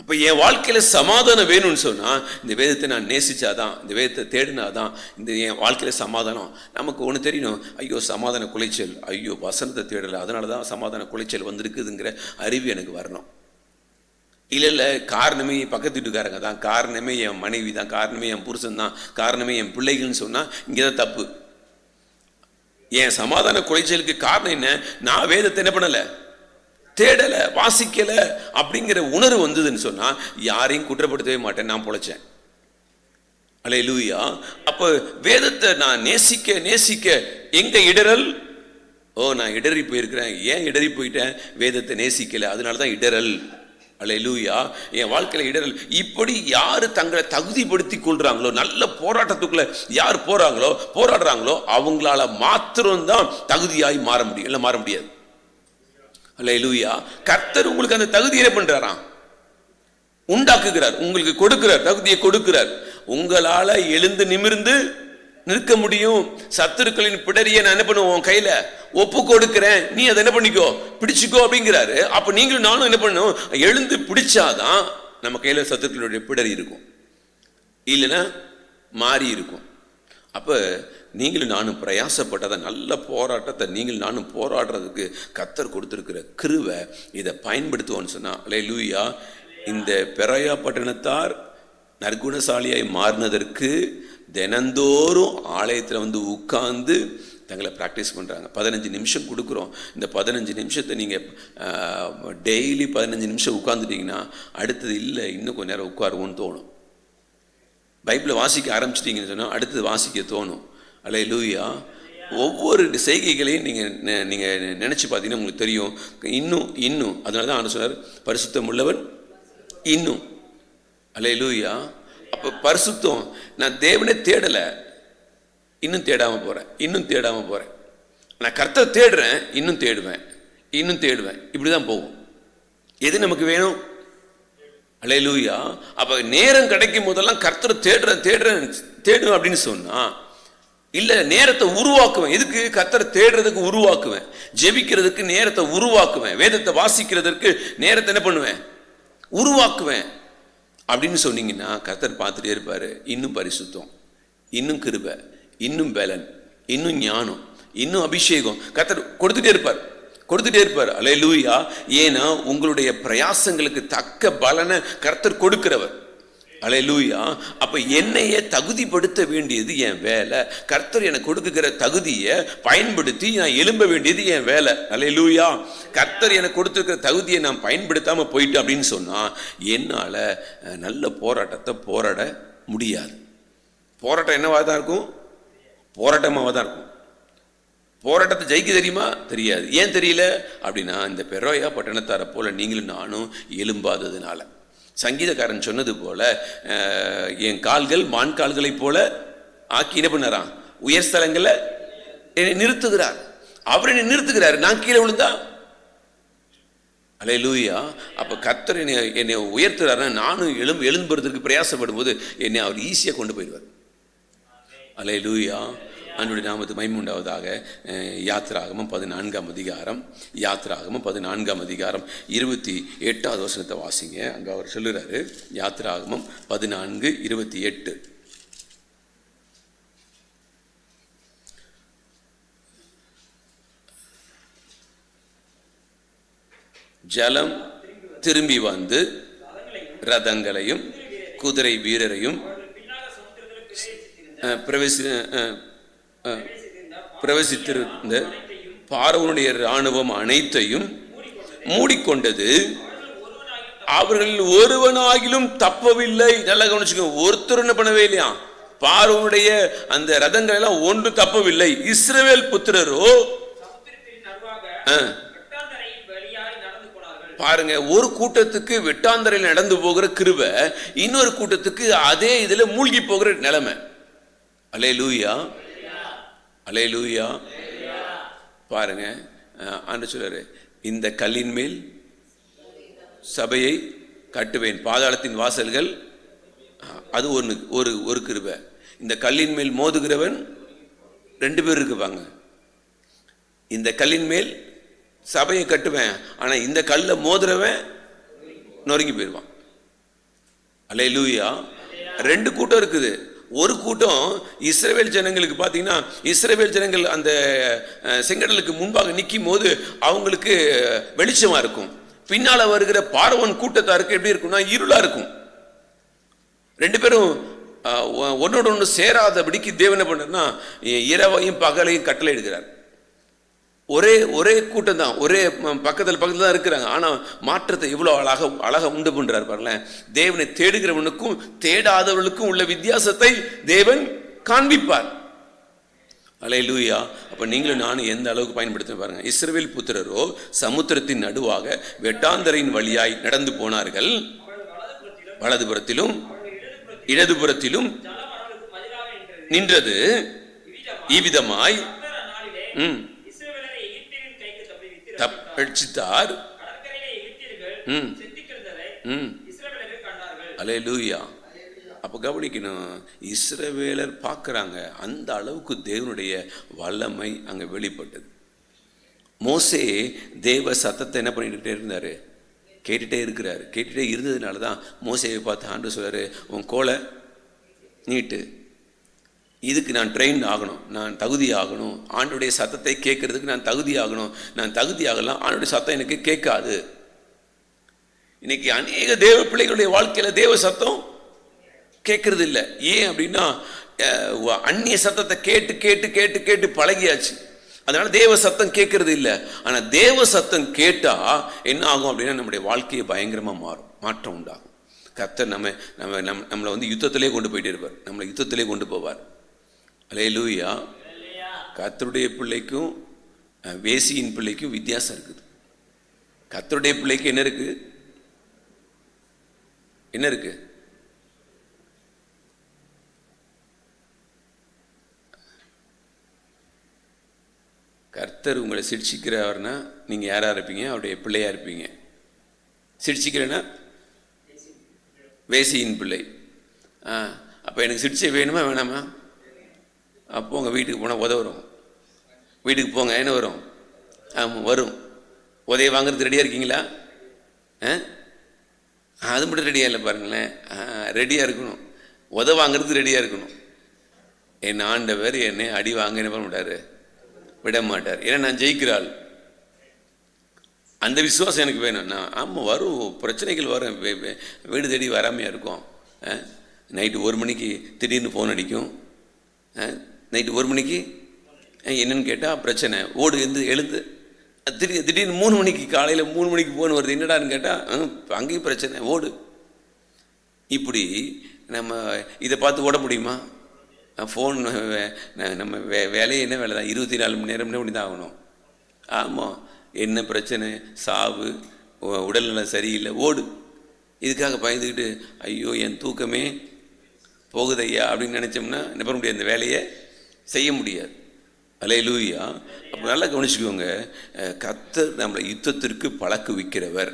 இப்போ என் வாழ்க்கையில் சமாதானம் வேணும்னு சொன்னால் இந்த வேதத்தை நான் நேசிச்சாதான், இந்த வேதத்தை தேடினாதான் இந்த என் வாழ்க்கையில் சமாதானம். நமக்கு ஒன்று தெரியணும், ஐயோ சமாதான குலைச்சல், ஐயோ வசனத்தை தேடலை, அதனால தான் சமாதான குலைச்சல் வந்திருக்குதுங்கிற அறிவு எனக்கு வரணும். இல்லை காரணமே பக்கத்து வீட்டுக்காரங்க தான், காரணமே என் மனைவி தான், காரணமே என் புருஷன் தான், காரணமே என் பிள்ளைகள்னு சொன்னால் இங்கே தான் தப்பு. என் சமாதான குலைச்சலுக்கு காரணம் என்ன, நான் வேதத்தை என்ன பண்ணலை, தேடலை, வாசிக்கலை அப்படிங்கிற உணர்வு வந்ததுன்னு சொன்னா யாரையும் குற்றப்படுத்தவே மாட்டேன், நான் பொழைச்சேன். அல்லேலூயா. அப்போ வேதத்தை நான் நேசிக்க எங்க இடரல், நான் இடறி போயிருக்கிறேன். ஏன் இடறி போயிட்டேன், வேதத்தை நேசிக்கல, அதனால தான் இடரல். அல்லேலூயா. என் வாழ்க்கையில இடரல். இப்படி யாரு தங்களை தகுதிப்படுத்தி கொள்றாங்களோ, நல்ல போராட்டத்துக்குள்ள யார் போறாங்களோ போராடுறாங்களோ அவங்களால மாத்திரம்தான் தகுதியாய் மாற முடியும், இல்லை மாற முடியாது. அல்லேலூயா. கர்த்தர் உங்களுக்கு அந்த தகுதியை என்ன பண்றாராம்? உண்டாக்குகிறார், உங்களுக்கு கொடுக்கிறார், தகுதியை கொடுக்கிறார். உங்களால எழுந்து நிமிர்ந்து நிற்க முடியும். சத்துருக்களின் பிடரியை நான் என்ன பண்ணுவோம், கையில ஒப்பு கொடுக்கிறேன், நீ அதை என்ன பண்ணிக்கோ, பிடிச்சுக்கோ அப்படிங்கிறாரு. அப்ப நீங்களும் நானும் என்ன பண்ணணும், எழுந்து பிடிச்சாதான் நம்ம கையில சத்துருக்களுடைய பிடரி இருக்கும், இல்லைன்னா மாறி இருக்கும். அப்ப நீங்களும் நானும் பிரயாசப்பட்டதை, நல்ல போராட்டத்தை நீங்களும் நானும் போராடுறதுக்கு கர்த்தர் கொடுத்திருக்கிற கிருபை, இதை பயன்படுத்துவோன்னு சொன்னா அல்லேலூயா. இந்த பெரோயா பட்டணத்தார் நற்குணசாலியாய் மாறினதற்கு தினந்தோறும் ஆலயத்தில் வந்து உட்கார்ந்து தங்களை ப்ராக்டிஸ் பண்ணுறாங்க. 15 நிமிஷம் கொடுக்குறோம். இந்த 15 நிமிஷத்தை நீங்கள் டெய்லி 15 நிமிஷம் உட்காந்துட்டிங்கன்னா அடுத்தது இல்லை இன்னும் கொஞ்சம் நேரம் உட்காருவோன்னு தோணும். பைபிளை வாசிக்க ஆரம்பிச்சிட்டிங்கன்னு சொன்னால் அடுத்தது வாசிக்க தோணும். அல்லேலூயா. ஒவ்வொரு செய்கைகளையும் நீங்கள் நினச்சி பார்த்தீங்கன்னா உங்களுக்கு தெரியும். இன்னும் அதனால தான் ஆண்டவர் சொன்னார், பரிசுத்தம் உள்ளவன் இன்னும். அல்லேலூயா. அப்போ பரிசுத்தம், நான் தேவனே தேடலை, இன்னும் தேடாமல் போகிறேன். நான் கர்த்தரை தேடுறேன், இன்னும் தேடுவேன். இப்படி தான் போகும். எது நமக்கு வேணும்? அல்லேலூயா. அப்போ நேரம் கிடைக்கும் போதெல்லாம் கர்த்தரை தேடுவேன் அப்படின்னு சொன்னா இல்லை, நேரத்தை உருவாக்குவேன். எதுக்கு? கர்த்தரை தேடுறதுக்கு உருவாக்குவேன், ஜெபிக்கிறதுக்கு நேரத்தை உருவாக்குவேன், வேதத்தை வாசிக்கிறதுக்கு நேரத்தை என்ன பண்ணுவேன், உருவாக்குவேன் அப்படின்னு சொன்னீங்கன்னா கர்த்தர் பார்த்துட்டே இருப்பாரு. இன்னும் பரிசுத்தம், இன்னும் கிருபை, இன்னும் பலன், இன்னும் ஞானம், இன்னும் அபிஷேகம் கர்த்தர் கொடுத்துட்டே இருப்பார். அல்லேலூயா. ஏன்னா உங்களுடைய பிரயாசங்களுக்கு தக்க பலனை கர்த்தர் கொடுக்கிறவர். அல்லேலூயா. அப்ப என்னையே தகுதிப்படுத்த வேண்டியது என் வேலை. கர்த்தர் எனக்கு கொடுக்குற தகுதியை பயன்படுத்தி நான் எழும்ப வேண்டியது என் வேலை. அல்லேலூயா. கர்த்தர் எனக்கு கொடுத்துருக்கிற தகுதியை நான் பயன்படுத்தாம போயிட்டு அப்படின்னு சொன்னா என்னால நல்ல போராட்டத்தை போராட முடியாது. போராட்டம் என்னவா தான் இருக்கும்? போராட்டமாக தான் இருக்கும். போராட்டத்தை ஜெயிக்க தெரியுமா? தெரியாது. ஏன் தெரியல அப்படின்னா இந்த பெரோயா பட்டணத்தாரை போல நீங்களும் நானும் எழும்பாததுனால. சங்கீதக்காரன் சொன்னது போல, என் கால்கள் மான் கால்களை போல ஆக்கி என்ன பண்ணாராம், உயர் ஸ்தலங்களை என்னை நிறுத்துகிறார். அவர் என்னை நிறுத்துகிறார், நான் கீழே விழுந்தா. அல்லேலூயா. அப்ப கர்த்தர் என்னை உயர்த்துறாருன்னா நானும் எழும்புறதுக்கு பிரயாசப்படும் போது என்னை அவர் ஈஸியாக கொண்டு போயிடுவார். அல்லேலூயா. ஆண்டவருடைய நாமத்துக்கு மகிமை உண்டாவதாக. யாத்திராகமம் 14ஆம் அதிகாரம் 28வது வசனத்தை வாசிங்க. அங்கே அவர் சொல்லுறாரு, யாத்திராகமம் 14:28. ஜலம் திரும்பி வந்து ரதங்களையும் குதிரை வீரரையும் பிரவேசித்திருந்த பார்வோனுடைய இராணுவம் அனைத்தையும் மூடிக்கொண்டது, அவர்களில் ஒருவனாகிலும் தப்பவில்லை. நல்லா கவனிச்சுக்கோங்க, ஒருத்தர் என்ன பண்ணவே இல்லையா, பார்வோனுடைய அந்த ரதங்கள் எல்லாம் ஒன்று தப்பவில்லை. இஸ்ரவேல் புத்திரரோ பாருங்க, ஒரு கூட்டத்துக்கு வெட்டாந்தரையில் நடந்து போகிற கிருபை, இன்னொரு கூட்டத்துக்கு அதே இதுல மூழ்கி போகிற நிலைமை. அல்லேலூயா. அல்லேலூயா. பாருங்க, ஆண்டவர் சொல்றாரு, இந்த கல்லின் மேல் சபையை கட்டுவேன், பாதாளத்தின் வாசல்கள். அது ஒரு கிருபை. இந்த கல்லின் மேல் மோதுகிறவன் 2 பேர் இருக்குவாங்க. இந்த கல்லின் மேல் சபையை கட்டுவேன், ஆனா இந்த கல்ல மோதுறவன் நொறுங்கி போயிடுவான். அல்லேலூயா. 2 கூட்டம் இருக்குது. ஒரு கூட்டம் இஸ்ரவேல் ஜனங்களுக்கு பார்த்தீங்கன்னா, இஸ்ரவேல் ஜனங்கள் அந்த செங்கடலுக்கு முன்பாக நிற்கும் போது அவங்களுக்கு வெளிச்சமா இருக்கும். பின்னால வருகிற பார்வோன் கூட்டத்தாருக்கு எப்படி இருக்கும்னா இருளா இருக்கும். 2 பேரும் ஒன்னோட ஒன்று சேராதபடிக்கு தேவன் என்ன பண்றாருன்னா இரவையும் பகலையும் கட்டளை எடுக்கிறார். ஒரே கூட்டம் தான், ஒரே பக்கத்தில் தான் இருக்கிறாங்க. ஆனால் மாற்றத்தை இவ்வளோ அழகாக உண்டு பண்றாரு பாருங்களேன். தேவனை தேடுகிறவனுக்கும் தேடாதவர்களுக்கும் உள்ள வித்தியாசத்தை தேவன் காண்பிப்பார். அல்லேலூயா. அப்ப நீங்களும் நானும் எந்த அளவுக்கு பயன்படுத்த பாருங்க. இஸ்ரவேல் புத்திரரோ சமுத்திரத்தின் நடுவாக வெட்டாந்தரையின் வழியாய் நடந்து போனார்கள். வலதுபுறத்திலும் இடதுபுறத்திலும் நின்றது. இவ்விதமாய் தப்படிச்சிட்டார். அல்லேலூயா. அப்ப கவனிக்கணும், இஸ்ரவேலர் பார்க்கறாங்க, அந்த அளவுக்கு தேவனுடைய வல்லமை அங்க வெளிப்பட்டது. மோசே தேவ சத்தத்தை என்ன பண்ணிட்டு இருந்தாரு? கேட்டுட்டே இருக்கிறாரு. கேட்டுட்டே இருந்ததுனால தான் மோசேயை பார்த்து ஆண்டவர் சொல்றாரு, உன் கோலை நீட்டு, இதுக்கு நான் ட்ரெயின் ஆகணும், நான் தகுதி ஆகணும், ஆண்டுடைய சத்தத்தை கேட்கறதுக்கு நான் தகுதி ஆகணும். நான் தகுதி ஆகலாம், ஆண்டுடைய சத்தம் எனக்கு கேட்காது. இன்னைக்கு அநேக தேவ பிள்ளைகளுடைய வாழ்க்கையில தேவ சத்தம் கேட்கறது இல்லை. ஏன் அப்படின்னா அந்நிய சத்தத்தை கேட்டு கேட்டு கேட்டு கேட்டு பழகியாச்சு. அதனால தேவ சத்தம் கேட்கறது இல்லை. ஆனா தேவ சத்தம் கேட்டா என்ன ஆகும் அப்படின்னா நம்முடைய வாழ்க்கையை பயங்கரமா மாற்றம் உண்டாகும். கர்த்தர் நம்மளை வந்து யுத்தத்திலே கொண்டு போயிட்டு இருப்பார், நம்மளை யுத்தத்திலே கொண்டு போவார். அல்லேலூயா. கர்த்தருடைய பிள்ளைக்கும் வேசியின் பிள்ளைக்கும் வித்தியாசம் இருக்குது. கர்த்தருடைய பிள்ளைக்கு என்ன இருக்கு? என்ன இருக்கு? கர்த்தர் உங்களை சிரிச்சிக்கிறவர்னா நீங்கள் யாராக இருப்பீங்க? அவருடைய பிள்ளையாக இருப்பீங்க. சிரிச்சிக்கிறேன்னா வேசியின் பிள்ளை. அப்போ எனக்கு சிரிச்சை வேணுமா வேணாமா? அப்போ உங்கள் வீட்டுக்கு போனால் உதவும். வீட்டுக்கு போங்க, என்ன வரும்? ஆமாம் வரும். உதவி வாங்குறது ரெடியாக இருக்கீங்களா? அது மட்டும் ரெடியாக இல்லை பாருங்களேன், ரெடியாக இருக்கணும். உதவி வாங்குறது ரெடியாக இருக்கணும். என் ஆண்டவர் என்னை அடி வாங்க என்ன பண்ண மாட்டார்? விட மாட்டார். ஏன்னா நான் ஜெயிக்கிறாள். அந்த விசுவாசம் எனக்கு வேணும். நான் ஆமாம் வரும், பிரச்சனைகள் வரும், வீடு தேடி வராமையாக இருக்கும். நைட்டு 1 மணிக்கு திடீர்னு ஃபோன் அடிக்கும். நைட்டு 1 மணிக்கு என்னன்னு கேட்டால் பிரச்சனை, ஓடு எழுந்து திடீர்னு 3 மணிக்கு காலையில் 3 மணிக்கு ஃபோன் வருது, என்னடான்னு கேட்டால் அங்கேயும் பிரச்சனை, ஓடு. இப்படி நம்ம இதை பார்த்து ஓட முடியுமா? ஃபோன் நம்ம வேலையே என்ன வேலை தான், 24 மணி நேரம் இப்படி தான் ஆகணும். ஆமாம், என்ன பிரச்சனை, சாவு, உடல்நலம் சரியில்லை, ஓடு. இதுக்காக பயந்துக்கிட்டு ஐயோ என் தூக்கமே போகுதையா அப்படின்னு நினச்சோம்னா என்ன பண்ண முடியாது, அந்த வேலையை செய்ய முடியாது. அல்லேலூயா. அப்போ நல்லா கவனிச்சுக்கோங்க, கர்த்தர் நம்மளை யுத்தத்திற்கு பழக்குவிக்கிறவர்.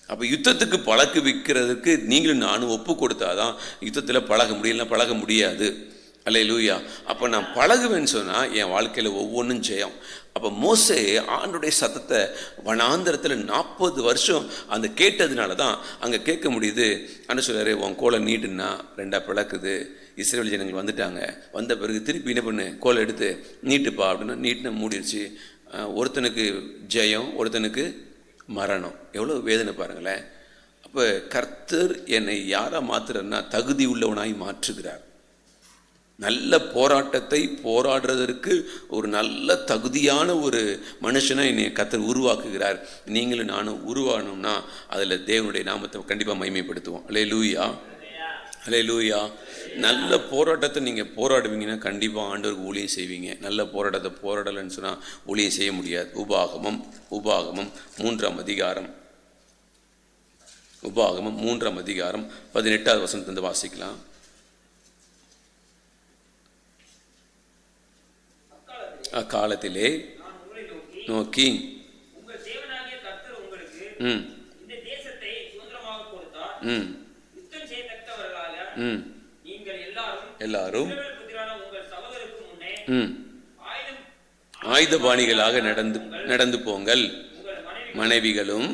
அப்போ யுத்தத்துக்கு பழக்குவிக்கிறதுக்கு நீங்களும் நானும் ஒப்பு கொடுத்தாதான் யுத்தத்தில் பழக முடியலன்னா பழக முடியாது. அல்லேலூயா. அப்போ நான் பழகுவேன்னு சொன்னால் என் வாழ்க்கையில் ஒவ்வொன்றும் ஜெயம். அப்போ மோசே ஆண்டுடைய சத்தத்தை வனாந்தரத்தில் 40 வருஷம் அந்த கேட்டதுனால தான் அங்கே கேட்க முடியுது. அண்ணன் சொல்றாரு, உன் கோலை நீட்டுன்னா 2 பிளக்குது. இஸ்ரேல் ஜனங்கள் வந்துட்டாங்க. வந்த பிறகு திருப்பி என்ன பண்ணு, கோலை எடுத்து நீட்டுப்பா அப்படின்னா நீட்டின மூடிடுச்சு. ஒருத்தனுக்கு ஜெயம், ஒருத்தனுக்கு மரணம். எவ்வளோ வேதனை பாருங்களேன். அப்போ கர்த்தர் என்னை யாராக மாற்றுறன்னா தகுதி உள்ளவனாய் மாற்றுகிறார். நல்ல போராட்டத்தை போராடுறதற்கு ஒரு நல்ல தகுதியான ஒரு மனுஷனை என்னை கர்த்தர் உருவாக்குகிறார். நீங்களும் நானும் உருவாகணும்னா அதில் தேவனுடைய நாமத்தை கண்டிப்பாக மகிமைப்படுத்துவோம். அல்லேலூயா, அல்லேலூயா. நல்ல போராட்டத்தை நீங்கள் போராடுவீங்கன்னா கண்டிப்பாக ஆண்டவருக்கு ஊழியம் செய்வீங்க. நல்ல போராட்டத்தை போராடலைன்னு சொன்னால் ஊழியம் செய்ய முடியாது. உபாகமம் 3ஆம் அதிகாரம், உபாகமம் 3ஆம் அதிகாரம் 18வது வசனத்திலிருந்து வாசிக்கலாம். அக்காலத்திலே நோக்கி எல்லாரும் ஆயுதபாணிகளாக நடந்து போங்கள். மனைவிகளும்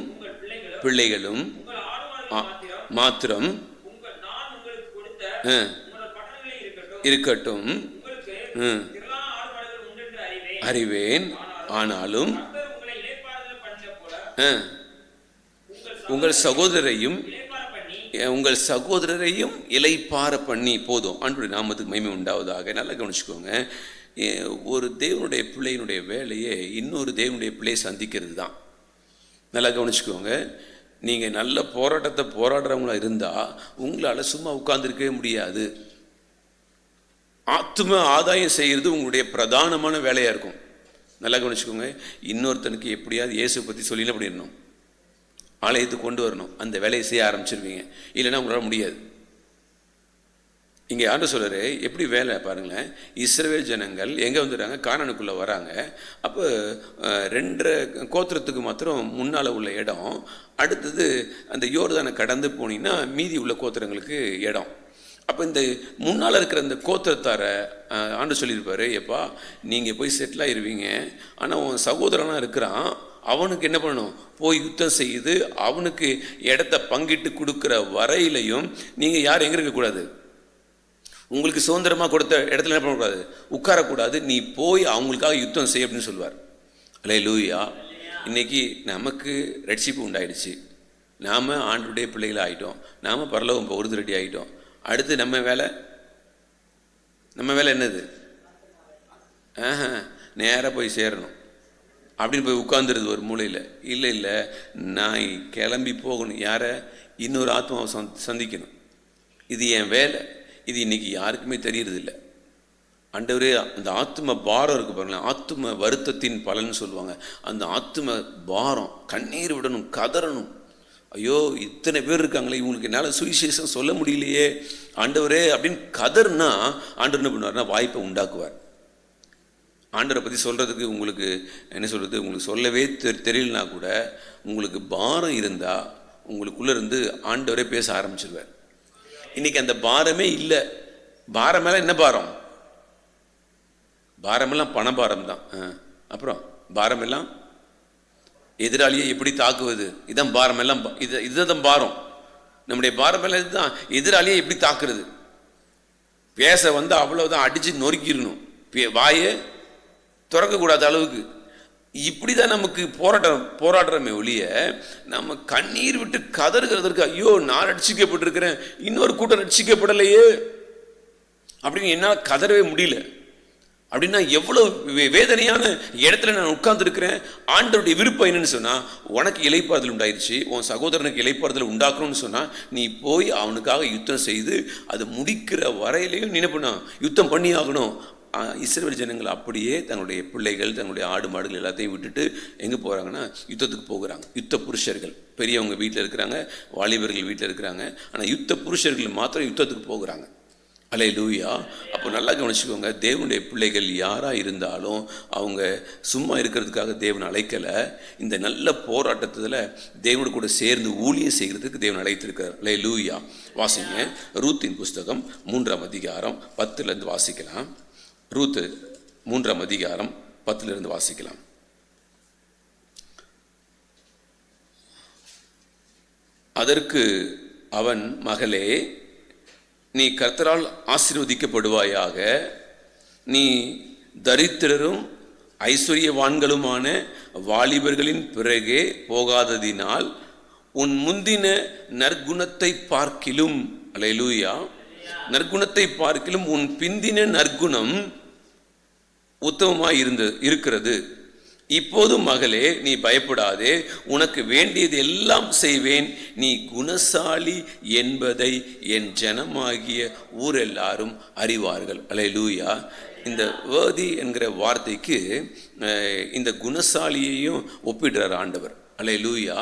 பிள்ளைகளும் மாத்திரம் இருக்கட்டும். அறிவேன், ஆனாலும் உங்கள் சகோதரரையும் இளைப்பார பண்ணி போதும். ஆண்டவருடைய நாமத்துக்கு மகிமை உண்டாவதாக. நல்லா கவனிச்சுக்கோங்க, ஒரு தேவனுடைய பிள்ளையினுடைய வேலையே இன்னொரு தேவனுடைய பிள்ளையை சந்திக்கிறது தான். நல்லா கவனிச்சுக்கோங்க, நீங்கள் நல்ல போராட்டத்தை போராடுறவங்களா இருந்தால் உங்களால் சும்மா உட்கார்ந்துருக்கவே முடியாது. ஆத்தும ஆதாயம் செய்கிறது உங்களுடைய பிரதானமான வேலையாக இருக்கும். நல்லா கவனிச்சுக்கோங்க, இன்னொருத்தனுக்கு எப்படியாவது இயேசு பற்றி சொல்லி பண்ணிடணும், ஆலயத்துக்கு கொண்டு வரணும். அந்த வேலையை செய்ய ஆரம்பிச்சிருவீங்க, இல்லைன்னா உங்களால் முடியாது. இங்கே ஆண்டு சொல்கிறாரு எப்படி வேலை பாருங்களேன். இஸ்ரவேல் ஜனங்கள் எங்கே வந்துடுறாங்க? கானானுக்குள்ளே வராங்க. அப்போ 2 கோத்திரத்துக்கு மாத்திரம் முன்னால் உள்ள இடம், அடுத்தது அந்த யோர்தானை கடந்து போனீங்கன்னா மீதி உள்ள கோத்திரங்களுக்கு இடம். அப்போ இந்த முன்னால் இருக்கிற இந்த கோத்திரத்தாரை ஆண்டு சொல்லியிருப்பார், எப்பா நீங்கள் போய் செட்டில் ஆயிடுவீங்க, ஆனால் உன் சகோதரனாக இருக்கிறான், அவனுக்கு என்ன பண்ணணும்? போய் யுத்தம் செய்து அவனுக்கு இடத்த பங்கிட்டு கொடுக்குற வரையிலையும் நீங்கள் யார் எங்கே இருக்கக்கூடாது? உங்களுக்கு சுதந்திரமாக கொடுத்த இடத்துல என்ன பண்ணக்கூடாது? உட்காரக்கூடாது. நீ போய் அவங்களுக்காக யுத்தம் செய்ய அப்படின்னு சொல்லுவார். அல்லேலூயா. இன்னைக்கு நமக்கு ரட்சிப்பு உண்டாயிடுச்சு, நாம் ஆண்டுடைய பிள்ளைகள் ஆகிட்டோம், நாம் பரலோகம் போகிறது ரெடி ஆகிட்டோம். அடுத்து நம்ம வேலை என்னது? நேராக போய் சேரணும் அப்படின்னு போய் உட்காந்துருது ஒரு மூலையில். இல்லை, நான் கிளம்பி போகணும். யாரை? இன்னொரு ஆத்மாவை சந்திக்கணும். இது என் வேலை. இது இன்னைக்கு யாருக்குமே தெரியறதில்லை. ஆண்டவரே, அந்த ஆத்ம பாரம் இருக்குது பாருங்களேன், ஆத்ம வருத்தத்தின் பலன்னு சொல்லுவாங்க. அந்த ஆத்ம பாரம், கண்ணீர் விடணும், கதறணும். ஐயோ இத்தனை பேர் இருக்காங்களே, இவங்களுக்கு என்னால் சுவிசேஷம் சொல்ல முடியலையே ஆண்டவரே அப்படின்னு கதர்னா ஆண்டவர் என்ன பண்ணுவார்னா வாய்ப்பை உண்டாக்குவார். ஆண்டவரை பற்றி சொல்கிறதுக்கு உங்களுக்கு என்ன சொல்கிறது, உங்களுக்கு சொல்லவே தெரியலனா கூட உங்களுக்கு பாரம் இருந்தால் உங்களுக்குள்ளே இருந்து ஆண்டவரே பேச ஆரம்பிச்சிருவார். இன்றைக்கி அந்த பாரமே இல்லை. பாரம் மேலே என்ன பாரம்? பாரமெல்லாம் பணபாரம் தான். அப்புறம் பாரமெல்லாம் எதிராளியை எப்படி தாக்குவது, இதான் பாரம் எல்லாம். இதுதான் பாரம். நம்முடைய பாரம் எல்லாம் இதுதான், எதிராளியை எப்படி தாக்குறது. பேச வந்து அவ்வளவுதான், அடித்து நொறுக்கிடணும், வாயை திறக்கக்கூடாத அளவுக்கு. இப்படி தான் நமக்கு போராடுறமே ஒழிய நம்ம கண்ணீர் விட்டு கதறுகிறதற்கு, ஐயோ நான் ரட்சிக்கப்பட்டிருக்கிறேன், இன்னொரு கூட்டம் ரட்சிக்கப்படலையே அப்படின்னு என்னால் கதறவே முடியல. அப்படின்னா எவ்வளோ வேதனையான இடத்துல நான் உட்கார்ந்துருக்கிறேன். ஆண்டவருடைய விருப்பம் என்னன்னு சொன்னால், உனக்கு இளைப்பாறுதல் உண்டாயிருச்சு, உன் சகோதரனுக்கு இளைப்பாறுதல் உண்டாக்கணும்னு சொன்னால் நீ போய் அவனுக்காக யுத்தம் செய்து அது முடிக்கிற வரையிலையும் நீ என்ன பண்ண, யுத்தம் பண்ணி ஆகணும். இஸ்ரவேல் ஜனங்கள் அப்படியே தங்களுடைய பிள்ளைகள், தங்களுடைய ஆடு மாடுகள் எல்லாத்தையும் விட்டுட்டு எங்கே போகிறாங்கன்னா யுத்தத்துக்கு போகிறாங்க. யுத்த புருஷர்கள், பெரியவங்க வீட்டில் இருக்கிறாங்க, வாலிபர்கள் வீட்டில் இருக்கிறாங்க, ஆனால் யுத்த புருஷர்கள் மாத்திரம் யுத்தத்துக்கு போகிறாங்க. அல்லேலூயா. அப்போ நல்லா கவனிச்சுக்கோங்க, தேவனுடைய பிள்ளைகள் யாராக இருந்தாலும் அவங்க சும்மா இருக்கிறதுக்காக தேவன் அழைக்கலை. இந்த நல்ல போராட்டத்தில் தேவனோட கூட சேர்ந்து ஊழியம் செய்கிறதுக்கு தேவன் அழைத்திருக்கிறார். அல்லேலூயா. வாசிங்க, ரூத்தின் புஸ்தகம் 3ஆம் அதிகாரம் 10 வாசிக்கலாம். ரூத்து 3ஆம் அதிகாரம் 10 வாசிக்கலாம். அதற்கு அவன், மகளே, நீ கர்த்தரால் ஆசீர்வதிக்கப்படுவாயாக, நீ தரித்திரரும் ஐஸ்வர்யவான்களுமான வாலிபர்களின் பிறகே போகாததினால் உன் முந்தின நற்குணத்தை பார்க்கிலும், அல்லேலூயா, நற்குணத்தை பார்க்கிலும் உன் பிந்தின நற்குணம் உத்தமமாய் இருக்கிறது. இப்போது மகளே, நீ பயப்படாதே, உனக்கு வேண்டியது எல்லாம் செய்வேன், நீ குணசாலி என்பதை என் ஜனமாகிய ஊரெல்லாரும் அறிவார்கள். அல்லேலூயா. இந்த வேதி என்கிற வார்த்தைக்கு இந்த குணசாலியையும் ஒப்பிடுறார் ஆண்டவர். அல்லேலூயா.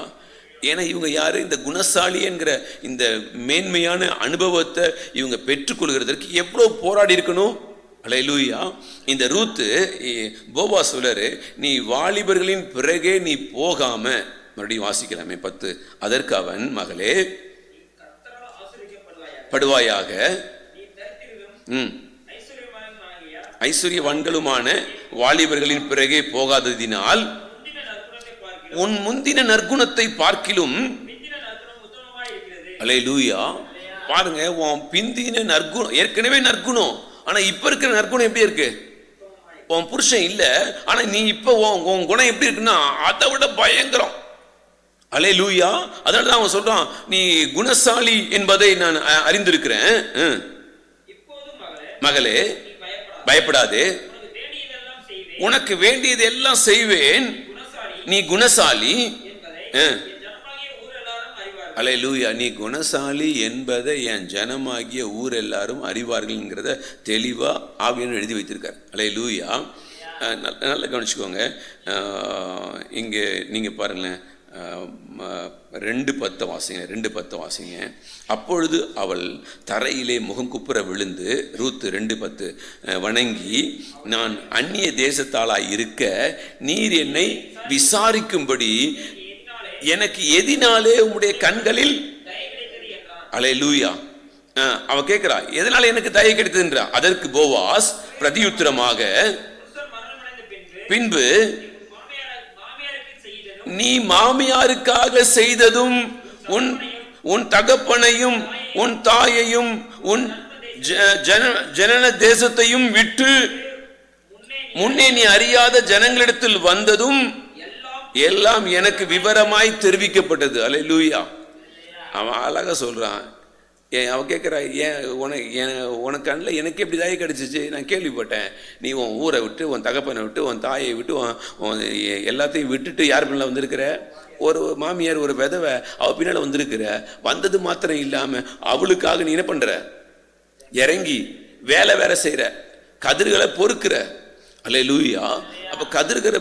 ஏன்னா இவங்க யாரு? இந்த குணசாலி என்கிற இந்த மேன்மையான அனுபவத்தை இவங்க பெற்றுக்கொள்கிறதற்கு எவ்வளோ போராடி இருக்கணும். அல்லேலூயா. இந்த ரூத்து போவாஸ் சொல்றாரு, நீ வாலிபர்களின் பிறகே நீ போகாம, மறுபடியும் வாசிக்கலாமே 10. அதற்கு அவன், மகளே, படுவாயாக, ஐஸ்வர்யவான்களுமான வாலிபர்களின் பிறகே போகாததினால் உன் முந்தின நற்குணத்தை பார்க்கிலும், அல்லேலூயா. பாருங்க, உன் பிந்தின நற்குணம் ஏற்கனவே நற்குணம், ஆனா இப்ப இருக்கிற நற்குணம் எப்படி இருக்கு? உன் புருஷன் இல்ல, ஆனா நீ இப்ப உன் குணம் எப்படி இருக்குன்னா அதை விட பயங்கரம். அல்லேலூயா. அதனாலதான் அவன் சொல்றான், நீ குணசாலி என்பதை நான் அறிந்திருக்கிறேன். மகளே, பயப்படாதே, உனக்கு வேண்டியது எல்லாம் செய்வேன், நீ குணசாலி. அல்லேலூயா. நீ குணசாலி என்பதை என் ஜனமாகிய ஊர் எல்லாரும் அறிவார்கள்ங்கிறத தெளிவாக ஆவியானவர் எழுதி வைத்திருக்கார். அல்லேலூயா. நல்லா கவனிச்சுக்கோங்க. இங்கே நீங்கள் பாருங்களேன், 2:10 வாசிங்க. 2:10 வாசிங்க. அப்பொழுது அவள் தரையிலே முகம் குப்புற விழுந்து, ரூத் 2:10 வணங்கி, நான் அந்நிய தேசத்தாளாய் இருக்க நீர் என்னை விசாரிக்கும்படி எனக்கு எதினாலே உம்முடைய கண்களில் அல்லேலூயா. அவ கேட்கிறா, எதனால எனக்கு தயை கிடைத்ததுன்றா. அதற்கு போவாஸ் பிரதியுத்தரமாக, பின்பு நீ மாமியாருக்காக செய்ததும் உன் தகப்பனையும் உன் தாயையும் உன் ஜனன தேசத்தையும் விட்டு முன்னே நீ அறியாத ஜனங்களிடத்தில் வந்ததும் எல்லாம் எனக்கு விவரமாய் தெரிவிக்கப்பட்டது. அல்லேலூயா. அவன் அழகா சொல்றான். அவன் கேட்குறா, உனக்கு கண்ணில் எனக்கு எப்படி தாயை கிடச்சிச்சு? நான் கேள்விப்பட்டேன், நீ உன் ஊரை விட்டு, உன் தகப்பனை விட்டு, உன் தாயை விட்டு, எல்லாத்தையும் விட்டுட்டு யார் பின்னால் வந்திருக்கிற? ஒரு மாமியார், ஒரு விதவை அவள் பின்னால் வந்திருக்கிற. வந்தது மாத்திரம் இல்லாமல் அவளுக்காக நீ என்ன பண்ணுற? இறங்கி வேலை வேற செய்கிற, கதிர்களை பொறுக்கிற. அல்லேலூயா. அப்போ கதிர்களை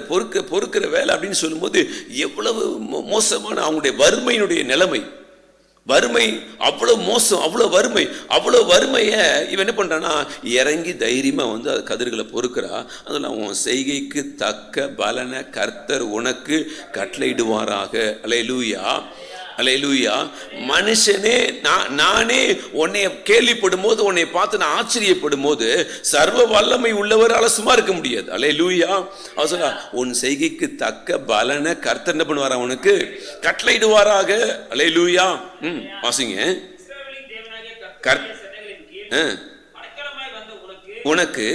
பொறுக்கிற வேலை அப்படின்னு சொல்லும்போது எவ்வளவு மோசமான அவங்களுடைய வறுமையினுடைய நிலைமை. வறுமை அவ்வளோ மோசம், அவ்வளோ வறுமையை இவன் என்ன பண்ணுறான்னா இறங்கி தைரியமாக வந்து அது கதிர்களை பொறுக்கிறா. அதில் உன் செய்கைக்கு தக்க பலனை கர்த்தர் உனக்கு கட்டளையிடுவாராக. அல்லேலூயா, அல்லேலூயா. மனுஷனே நானே உன்னை கேள்விப்படும் போது, உன்னை பார்த்து நான் ஆச்சரியப்படும் போது, சர்வ வல்லமை உள்ளவரால் சும்மா இருக்க முடியாது. அல்லேலூயா. அவர் சொல்ல, உன் செய்கைக்கு தக்க பலனை கர்த்தர் என்ன பண்ணுவாரா? உனக்கு கட்டளையிடுவாராக. அல்லேலூயா. வாசிங்க. உனக்கு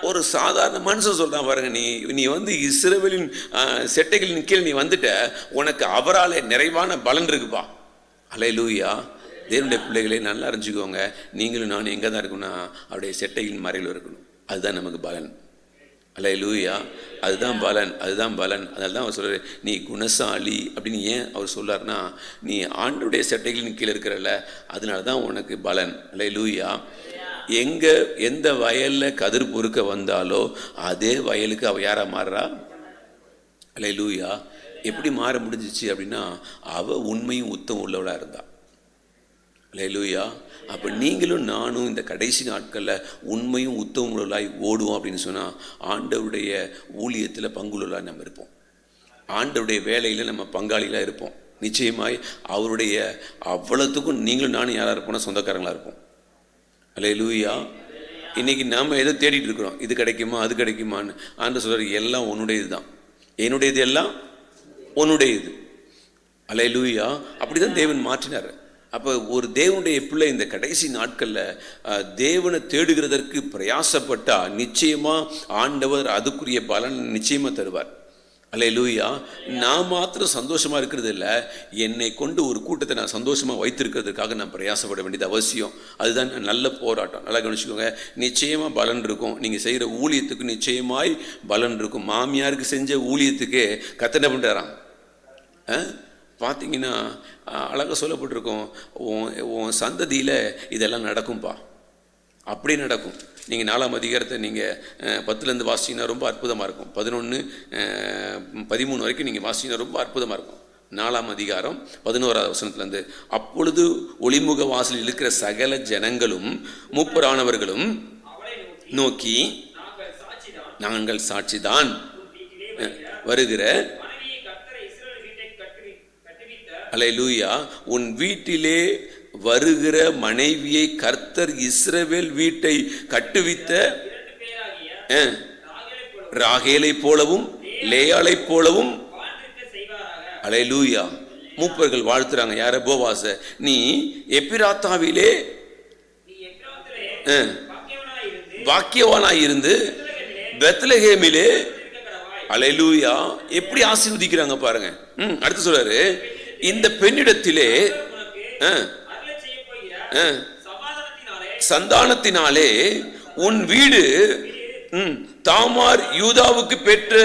ஒரு சாதாரண மனுஷன் சொல்றான் பாருங்க, நீ வந்து இஸ்ரவேலின் செட்டைகளின் கீழ் நீ வந்துட்ட, உனக்கு அவரால் நிறைவான பலன் இருக்குப்பா. அல்லேலூயா. தேவனுடைய பிள்ளைகளை நல்லா அறிஞ்சுக்கோங்க. நீங்களும் நானும் எங்கே தான் இருக்கணும்னா அவருடைய செட்டைகளின் மறைவில் இருக்கணும். அதுதான் நமக்கு பலன். அல்லேலூயா. அதுதான் பலன், அதுதான் பலன். அதனால தான் அவர் சொல்றாரு, நீ குணசாலி அப்படின்னு. ஏன் அவர் சொல்றாருன்னா, நீ ஆண்டவருடைய செட்டைகளின் கீழே இருக்கிறல்ல, அதனால தான் உனக்கு பலன். அல்லேலூயா. எந்த வயல்ல கதிர் பொறுக்க வந்தாலோ அதே வயலுக்கு அவ யாரா மாறுறா? அல்லேலூயா. எப்படி மாற முடிஞ்சிச்சு அப்படின்னா, அவ உண்மையும் உத்தம் உள்ளவளா இருந்தா. அல்லேலூயா. அப்போ நீங்களும் நானும் இந்த கடைசி நாட்களில் உண்மையும் உத்தம் உள்ளவளாய் ஓடுவோம் அப்படின்னு சொன்னால், ஆண்டவருடைய ஊழியத்தில் பங்குள்ளவளாக நம்ம இருப்போம். ஆண்டவருடைய வேலையில் நம்ம பங்காளிகளாக இருப்போம். நிச்சயமாய் அவருடைய அவ்வளோத்துக்கும் நீங்களும் நானும் யாராக இருப்போம்னா சொந்தக்காரங்களாக இருப்போம். அல்லேலூயா. இன்னைக்கு நாம் எதை தேடிட்டு இருக்கிறோம்? இது கிடைக்குமா, அது கிடைக்குமான்னு. ஆண்டவர் சொல்றாரு, எல்லாம் உன்னுடையது தான், என்னுடையது எல்லாம் உன்னுடையது. அல்லேலூயா. அப்படிதான் தேவன் மாற்றினார். அப்போ ஒரு தேவனுடைய பிள்ளை இந்த கடைசி நாட்களில் தேவனை தேடுகிறதற்கு பிரயாசப்பட்டா நிச்சயமாக ஆண்டவர் அதுக்குரிய பலன் நிச்சயமாக தருவார். அல்லேலூயா. நான் மாத்திரம் சந்தோஷமாக இருக்கிறது இல்லை, என்னை கொண்டு ஒரு கூட்டத்தை நான் சந்தோஷமாக வைத்திருக்கிறதுக்காக நான் பிரயாசப்பட வேண்டியது அவசியம். அதுதான் நல்ல போராட்டம். நல்லா கவனிச்சுக்கோங்க. நிச்சயமாக பலன் இருக்கும். நீங்கள் செய்கிற ஊழியத்துக்கு நிச்சயமாய் பலன் இருக்கும். மாமியாருக்கு செஞ்ச ஊழியத்துக்கு கர்த்தர் என்ன பண்ணுறாராம்? பார்த்தீங்கன்னா அழகாக சொல்லப்பட்டிருக்கோம், உன் சந்ததியில் இதெல்லாம் நடக்கும்பா. அப்படி நடக்கும். நீங்கள் 4ஆம் அதிகாரத்தை நீங்கள் 10லேருந்து வாசிங்கன்னா ரொம்ப அற்புதமாக இருக்கும். 11, 13 வரைக்கும் நீங்கள் வாசிங்கன்னா ரொம்ப அற்புதமாக இருக்கும். 4ஆம் அதிகாரம் 11ஆவது வசனத்துலேருந்து, அப்பொழுது ஒளிமுக வாசலில் இருக்கிற சகல ஜனங்களும் மூப்பரானவர்களும் நோக்கி, நாங்கள் சாட்சிதான், வருகிற அல்லேலூயா, உன் வீட்டிலே வருகிற மனைவியை கர்த்தர் இஸ்ரவேல் வீட்டை கட்டுவித்த ராகேலை போலவும் லேயாளை போலவும். அல்லேலூயா. மூப்பர்கள் வாழ்த்துறாங்க யார? போவாச. நீ எப்பிராத்தாவிலே பாக்கியவானாய் இருந்து பெத்லகேமிலே. அல்லேலூயா. எப்படி ஆசீர்வதிக்கிறாங்க பாருங்க. அடுத்து சொல்றாரு, இந்த பெண்ணிடத்திலே சந்தானத்தினாலே உன் வீடு தாமார் யூதாவுக்கு பெற்ற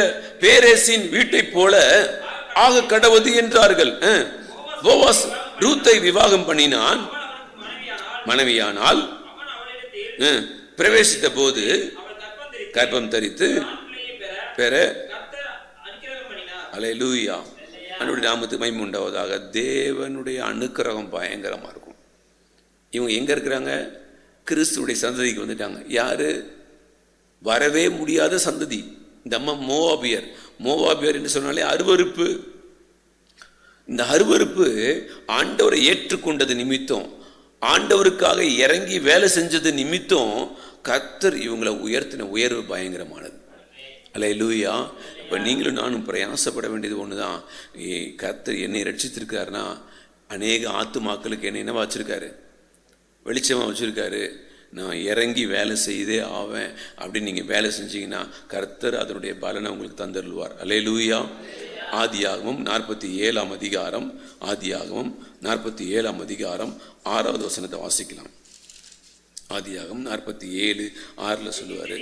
பேரேசின் வீட்டை போல ஆக கடவது என்றார்கள். போவாஸ் ரூத்தை விவாகம் பண்ணினான். மனைவியானால் பிரவேசித்த போது கர்ப்பம் தரித்து பெற அல்லேலூயா. ஆண்டவருடைய நாமத்துக்கு மகிமை உண்டாவதாக. தேவனுடைய அனுக்கிரகம் பயங்கரமாக இருக்கும். இவங்க எங்கே இருக்கிறாங்க? கிறிஸ்துவுடைய சந்ததிக்கு வந்துட்டாங்க. யார்? வரவே முடியாத சந்ததி. இந்த அம்மா மோவாபியர். மோவாபியர் என்று சொன்னாலே அருவருப்பு. இந்த அருவருப்பு ஆண்டவரை ஏற்றுக்கொண்டது நிமித்தம், ஆண்டவருக்காக இறங்கி வேலை செஞ்சது நிமித்தம் கர்த்தர் இவங்களை உயர்த்தின உயர்வு பயங்கரமானது. அல்லேலூயா. இப்போ நீங்களும் நானும் பிரயாசப்பட வேண்டியது ஒன்று தான். கர்த்தர் என்னை ரட்சித்திருக்காருன்னா அநேக ஆத்துமாக்களுக்கு என்னை என்னவா வச்சுருக்காரு? வெளிச்சமாக வச்சுருக்காரு. நான் இறங்கி வேலை செய்தே ஆவேன் அப்படின்னு நீங்கள் வேலை செஞ்சீங்கன்னா கர்த்தர் அதனுடைய பலனை உங்களுக்கு தந்தருள்வார். அல்லேலூயா. ஆதியாகமம் 47ஆம் அதிகாரம், ஆதியாகமம் 47ஆம் அதிகாரம் 6வது வசனத்தை வாசிக்கலாம். ஆதியாகமம் 47:6 சொல்லுவார்,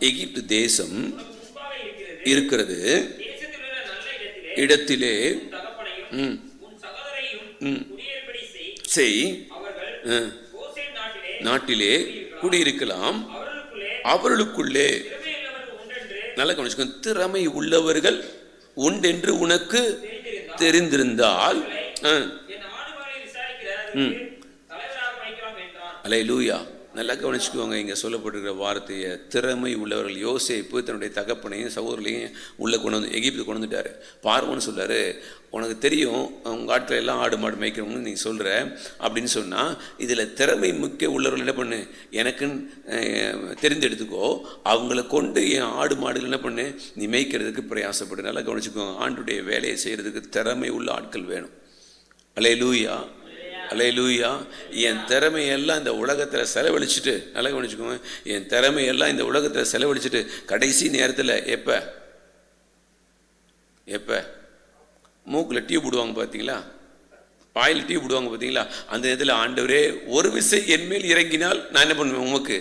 எகிப்து தேசம் இருக்கிறது இடத்திலே செய் நாட்டிலே குடியிருக்கலாம், அவர்களுக்குள்ளே நல்ல கவனிச்சுக்கோ, திறமை உள்ளவர்கள் உண்டென்று உனக்கு தெரிந்திருந்தால் அல்லேலூயா. நல்லா கவனிச்சுக்குவாங்க. இங்கே சொல்லப்பட்டிருக்கிற வார்த்தையை, திறமை உள்ளவர்கள். யோசேப்பு தன்னுடைய தகப்பனையும் சகோதரர்களையும் உள்ளே கொண்டு வந்து எகிப்து கொண்டு வந்துட்டார். பார்வோன்னு சொல்கிறாரு, உனக்கு தெரியும் உங்கள் ஆட்கள் எல்லாம் ஆடு மாடு மேய்க்கிறவங்கன்னு நீ சொல்கிற அப்படின்னு சொன்னால், இதில் திறமை மிக்க உள்ளவர்கள் என்ன பண்ணு, எனக்குன்னு தெரிந்தெடுத்துக்கோ, அவங்கள கொண்டு என் ஆடு மாடுகள் என்ன பண்ணு, நீ மேய்க்கிறதுக்கு பிரயாசப்படு. நல்லா கவனிச்சுக்கோங்க. ஆண்டுடைய வேலையை செய்கிறதுக்கு திறமை உள்ள ஆட்கள் வேணும். அல்லேலூயா. அல்லேலூயா. என் திறமையெல்லாம் இந்த உலகத்தில் செலவழிச்சிட்டு, நல்லா கவனிச்சுக்கோங்க, என் திறமையெல்லாம் இந்த உலகத்தில் செலவழிச்சிட்டு கடைசி நேரத்தில் எப்போ மூக்கில் டியூப் விடுவாங்க பார்த்தீங்களா, வாயில் டியூப் விடுவாங்க பார்த்தீங்களா, அந்த நேரத்தில் ஆண்டவரே ஒரு விசை என்மேல் இறங்கினால் நான் என்ன பண்ணுவேன், உமக்கு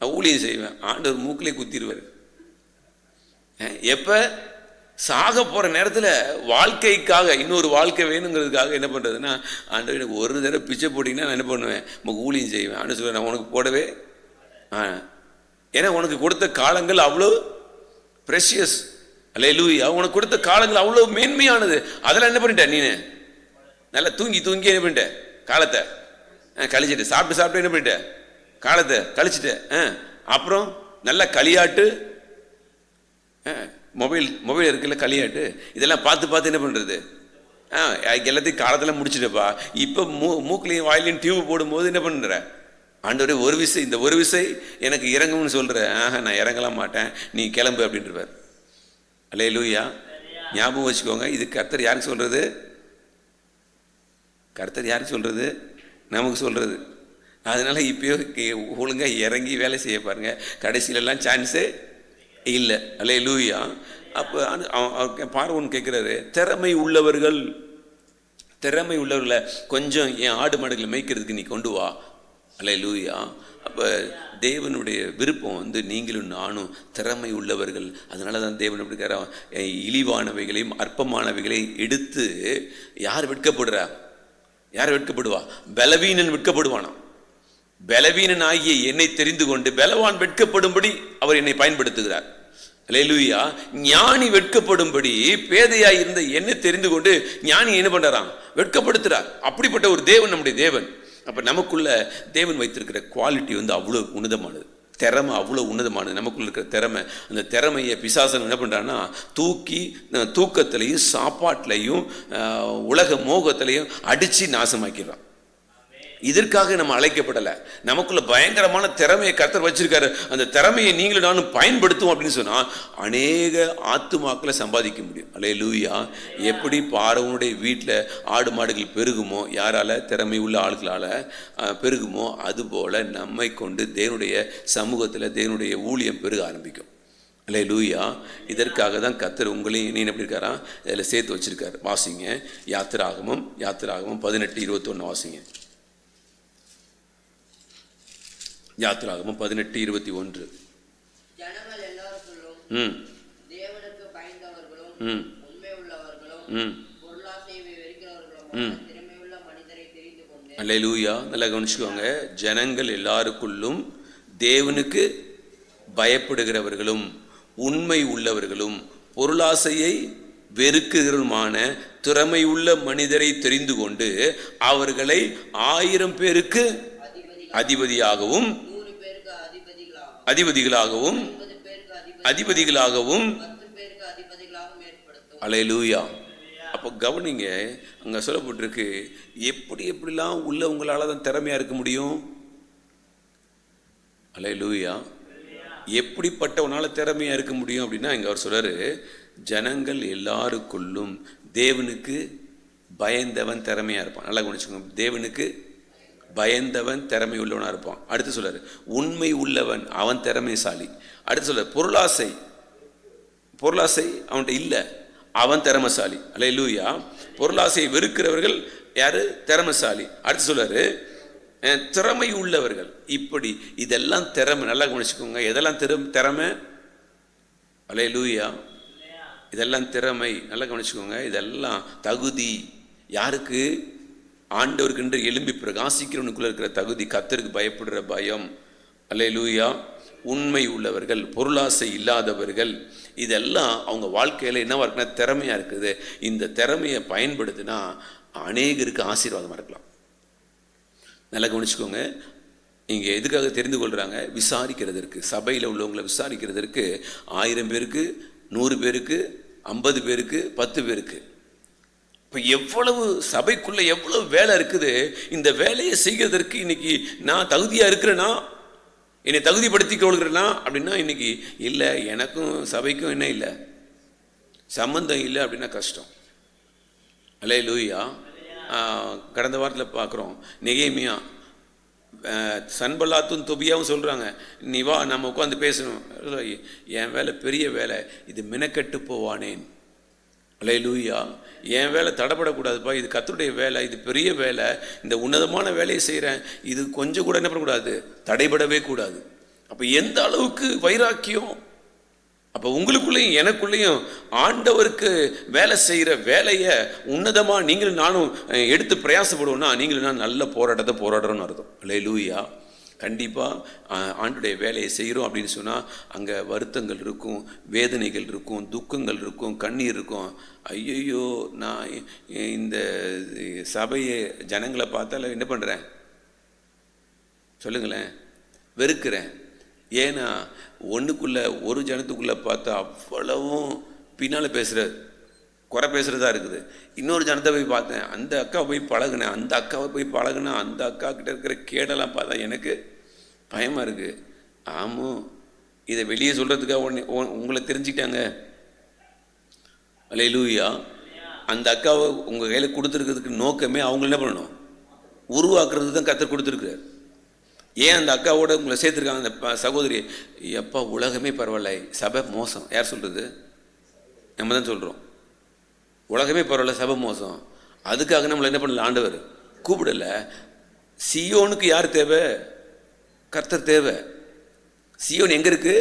ஊழியம் செய்வேன். ஆண்டவர் மூக்கிலே குத்திடுவார். எப்போ? சாக போகிற நேரத்தில் வாழ்க்கைக்காக, இன்னொரு வாழ்க்கை வேணுங்கிறதுக்காக என்ன பண்ணுறதுன்னா, ஆண்டவர் எனக்கு ஒரு தடவை பிச்சை போட்டிங்கன்னா நான் என்ன பண்ணுவேன், உனக்கு ஊழியம் செய்வேன். ஆண்டு சொல்லுவேன், நான் உனக்கு போடவே ஏன்னா உனக்கு கொடுத்த காலங்கள் அவ்வளோ ப்ரெஷியஸ். அல்லேலூயா. உனக்கு கொடுத்த காலங்கள் அவ்வளோ மேன்மையானது. அதெல்லாம் என்ன பண்ணிட்டேன், நீ நல்லா தூங்கி என்ன பண்ணிட்ட, காலத்தை கழிச்சிட்டு, சாப்பிட்டு என்ன பண்ணிட்ட, காலத்தை கழிச்சிட்ட. அப்புறம் நல்லா களியாட்டு, மொபைல் இருக்குல்ல, களியாட்டு, இதெல்லாம் பார்த்து என்ன பண்ணுறது, எல்லாத்தையும் காலத்தில் முடிச்சுட்டப்பா. இப்போ மூக்குலையும் வாயிலையும் டியூப் போடும்போது என்ன பண்ணுற, ஆண்டவரே ஒரு விசை, இந்த ஒரு விசை எனக்கு இறங்கும்னு சொல்கிறேன். நான் இறங்கலாம் மாட்டேன், நீ கிளம்பு அப்படின்றவர். அல்லேலூயா. ஞாபகம் வச்சுக்கோங்க, இது கர்த்தர் யாருக்கு சொல்கிறது? கர்த்தர் யாருக்கு சொல்கிறது? நமக்கு சொல்கிறது. அதனால் இப்போயோ ஒழுங்காக இறங்கி வேலை செய்ய பாருங்க, கடைசியிலலாம் சான்ஸே இல்லை. அல்லேலூயா. அப்போ பார்வோன் கேட்குறாரு, திறமை உள்ளவர்களை கொஞ்சம் என் ஆடு மாடுகளை மேய்க்கிறதுக்கு நீ கொண்டு வா. அல்லேலூயா. அப்போ தேவனுடைய விருப்பம் நீங்களும் நானும் திறமை உள்ளவர்கள். அதனால தான் தேவன் எப்படி இழிவானவைகளையும் அற்பமானவைகளையும் எடுத்து யார் வெட்கப்படுவா? பலவீனன் வெட்கப்படுவானா? பலவீனன் ஆகிய என்னை தெரிந்து கொண்டு பலவான் வெட்கப்படும்படி அவர் என்னை பயன்படுத்துகிறார். அல்லேலூயா. ஞானி வெட்கப்படும்படி பேதையாய் இருந்த என்னை தெரிந்து கொண்டு ஞானி என்ன பண்றான், வெட்கப்படுத்துறார். அப்படிப்பட்ட ஒரு தேவன் நம்முடைய தேவன். அப்ப நமக்குள்ள தேவன் வைத்திருக்கிற குவாலிட்டி அவ்வளோ உன்னதமானது, திறமை அவ்வளோ உன்னதமானது. நமக்குள்ள இருக்கிற திறமை, அந்த திறமையை பிசாசன் என்ன பண்றான்னா தூக்கி தூக்கத்திலையும் சாப்பாட்டிலையும் உலக மோகத்திலையும் அடிச்சு நாசமாக்கிறான். இதற்காக நம்ம அழைக்கப்படலை. நமக்குள்ள பயங்கரமான திறமையை கர்த்தர் வச்சிருக்காரு. அந்த திறமையை நீங்களும் நானும் பயன்படுத்துவோம் அப்படின்னு சொன்னா அநேக ஆத்துமாக்களை சம்பாதிக்க முடியும். அல்லேலூயா. எப்படி பார்வோனுடைய வீட்டில் ஆடு மாடுகள் பெருகுமோ, யாரால, திறமை உள்ள ஆட்களால் பெருகுமோ, அதுபோல நம்மை கொண்டு தேவனுடைய சமூகத்தில் தேவனுடைய ஊழியம் பெருக ஆரம்பிக்கும். அல்லேலூயா. இதற்காக தான் கர்த்தர் உங்களையும் என்னையும் எப்படி இருக்காரா இதில் சேர்த்து வச்சிருக்காரு. வாசிங்க, யாத்திராகமம் 18:21 வாசிங்க. யாத்திராகமம் 18:21. ஜனங்கள் எல்லாருக்குள்ளும் தேவனுக்கு பயந்தவர்களும் உண்மை உள்ளவர்களும் பொருளாசையை வெறுக்கிறவர்களும் திறமையுள்ள மனிதரை தெரிந்து கொண்டு. அல்லேலூயா. நல்லா கவனிச்சுக்கோங்க. ஜனங்கள் எல்லாருக்குள்ளும் தேவனுக்கு பயப்படுகிறவர்களும் உண்மை உள்ளவர்களும் பொருளாசையை வெறுக்கிறதுமான திறமையுள்ள மனிதரை தெரிந்து கொண்டு அவர்களை 1000 பேருக்கு அதிபதியாகவும் 100 பேருக்கு அதிபதிகளாகவும் 50 பேருக்கு அதிபதிகளாகவும் 10 பேருக்கு அதிபதிகளாகவும் ஏற்படுத்தும். அல்லேலூயா. அப்போ கவனிங்க, அங்க சொல்லப்பட்டிருக்கு எப்படிலாம் உள்ள உங்களால தான் திறமையா இருக்க முடியும். அல்லேலூயா. எப்படிப்பட்டவனால திறமையா இருக்க முடியும் அப்படின்னா இங்க அவர் சொல்றாரு, ஜனங்கள் எல்லாருக்குள்ளும் தேவனுக்கு பயந்தவன் திறமையா இருப்பான். நல்லா கவனிச்சுக்கோங்க, தேவனுக்கு பயந்தவன் திறமை உள்ளவனா இருப்பான். அடுத்து சொல்றாரு உண்மை உள்ளவன் அவன் திறமைசாலி. அடுத்து சொல்றாரு பொருளாசை அவன்கிட்ட இல்லை, அவன் திறமைசாலி. அல்லேலூயா. பொருளாசையை வெறுக்கிறவர்கள் யாரு? திறமைசாலி. அடுத்து சொல்றாரு திறமை உள்ளவர்கள். இப்படி இதெல்லாம் திறமை. நல்லா கவனிச்சுக்கோங்க, எதெல்லாம் திறமை? அல்லேலூயா. இதெல்லாம் திறமை. நல்லா கவனிச்சுக்கோங்க, இதெல்லாம் தகுதி. யாருக்கு? ஆண்டவருக்கு என்று எழும்பி பிரகாசிக்கிறவனுக்குள்ள இருக்கிற தகுதி, கர்த்தருக்கு பயப்படுற பயம். அல்லேலூயா. உண்மை உள்ளவர்கள், பொருளாசை இல்லாதவர்கள், இதெல்லாம் அவங்க வாழ்க்கையில் என்னவா இருக்குன்னா திறமையா இருக்குது. இந்த திறமையை பயன்படுத்தினா அநேகருக்கு ஆசீர்வாதமாக இருக்கலாம். நல்லா கவனிச்சுக்கோங்க, இங்கே எதுக்காக தெரிந்து கொள்கிறாங்க? விசாரிக்கிறதற்கு, சபையில் உள்ளவங்களை விசாரிக்கிறதற்கு. 1000 பேருக்கு, 100 பேருக்கு, 50 பேருக்கு, 10 பேருக்கு. இப்போ எவ்வளவு சபைக்குள்ளே எவ்வளவு வேலை இருக்குது. இந்த வேலையை செய்கிறதற்கு இன்னைக்கு நான் தகுதியாக இருக்கிறேன்னா, என்னை தகுதிப்படுத்திக் கொள்கிறேன்னா அப்படின்னா இன்னைக்கு இல்லை, எனக்கும் சபைக்கும் என்ன இல்லை, சம்பந்தம் இல்லை அப்படின்னா கஷ்டம். அல்லேலூயா. கடந்த வாரத்தில் பார்க்குறோம், நெகேமியா சன்பல்லாத்தும் தொபியாவும் சொல்கிறாங்க, நீ வா நம்ம உட்காந்து பேசணும். என் வேலை பெரிய வேலை, இது மினக்கெட்டு போவானேன். அல்லேலூயா. என் வேலை தடைப்படக்கூடாதுப்பா, இது கர்த்தருடைய வேலை, இது பெரிய வேலை, இந்த உன்னதமான வேலையை செய்கிறேன், இது கொஞ்சம் கூட என்ன பண்ணக்கூடாது, தடைபடவே கூடாது. அப்போ எந்த அளவுக்கு வைராக்கியம்! அப்போ உங்களுக்குள்ளேயும் எனக்குள்ளேயும் ஆண்டவருக்கு வேலை செய்கிற வேலையை உன்னதமாக நீங்களும் நானும் எடுத்து பிரயாசப்படுவோம்னா நீங்களும் நான் நல்ல போராட்டத்தை போராடுறோன்னு அர்த்தம். அல்லேலூயா. கண்டிப்பாக ஆண்டுடைய வேலையை செய்கிறோம் அப்படின்னு சொன்னால் அங்கே வருத்தங்கள் இருக்கும், வேதனைகள் இருக்கும், துக்கங்கள் இருக்கும், கண்ணீர் இருக்கும். ஐயோ, நான் இந்த சபையை ஜனங்களை பார்த்தால என்ன பண்ணுறேன் சொல்லுங்களேன், வெறுக்கிறேன். ஏன்னா ஒன்றுக்குள்ளே ஒரு ஜனத்துக்குள்ளே பார்த்தா அவ்வளவும் பின்னால் பேசுகிறது, குறை பேசுகிறதா இருக்குது. இன்னொரு ஜனத்தை போய் பார்த்தேன், அந்த அக்காவை போய் பழகினேன், அந்த அக்காவை போய் பழகினேன், அந்த அக்கா கிட்ட இருக்கிற கேடெல்லாம் பார்த்தா எனக்கு பயமாக இருக்குது. ஆமாம், இதை வெளியே சொல்கிறதுக்காக உங்களை தெரிஞ்சுக்கிட்டாங்க. அல்லேலூயா. அந்த அக்காவை உங்கள் கையில் கொடுத்துருக்கிறதுக்கு நோக்கமே அவங்க என்ன பண்ணணும், உருவாக்குறது தான் கர்த்தர் கொடுத்துருக்குறாரு. ஏன் அந்த அக்காவோட உங்களை சேர்த்துருக்காங்க அந்த சகோதரி? எப்பா உலகமே பரவாயில்ல, சபை மோசம். யார் சொல்கிறது? நம்ம தான் சொல்கிறோம். உலகமே பரவாயில்ல, சபை மோசம். அதுக்காக நம்மளை என்ன பண்ணல, ஆண்டவர் கூப்பிடலை. சியோனுக்கு யார் தேவை? கர்த்தர் தேவை. சியோன் எங்கே இருக்கு?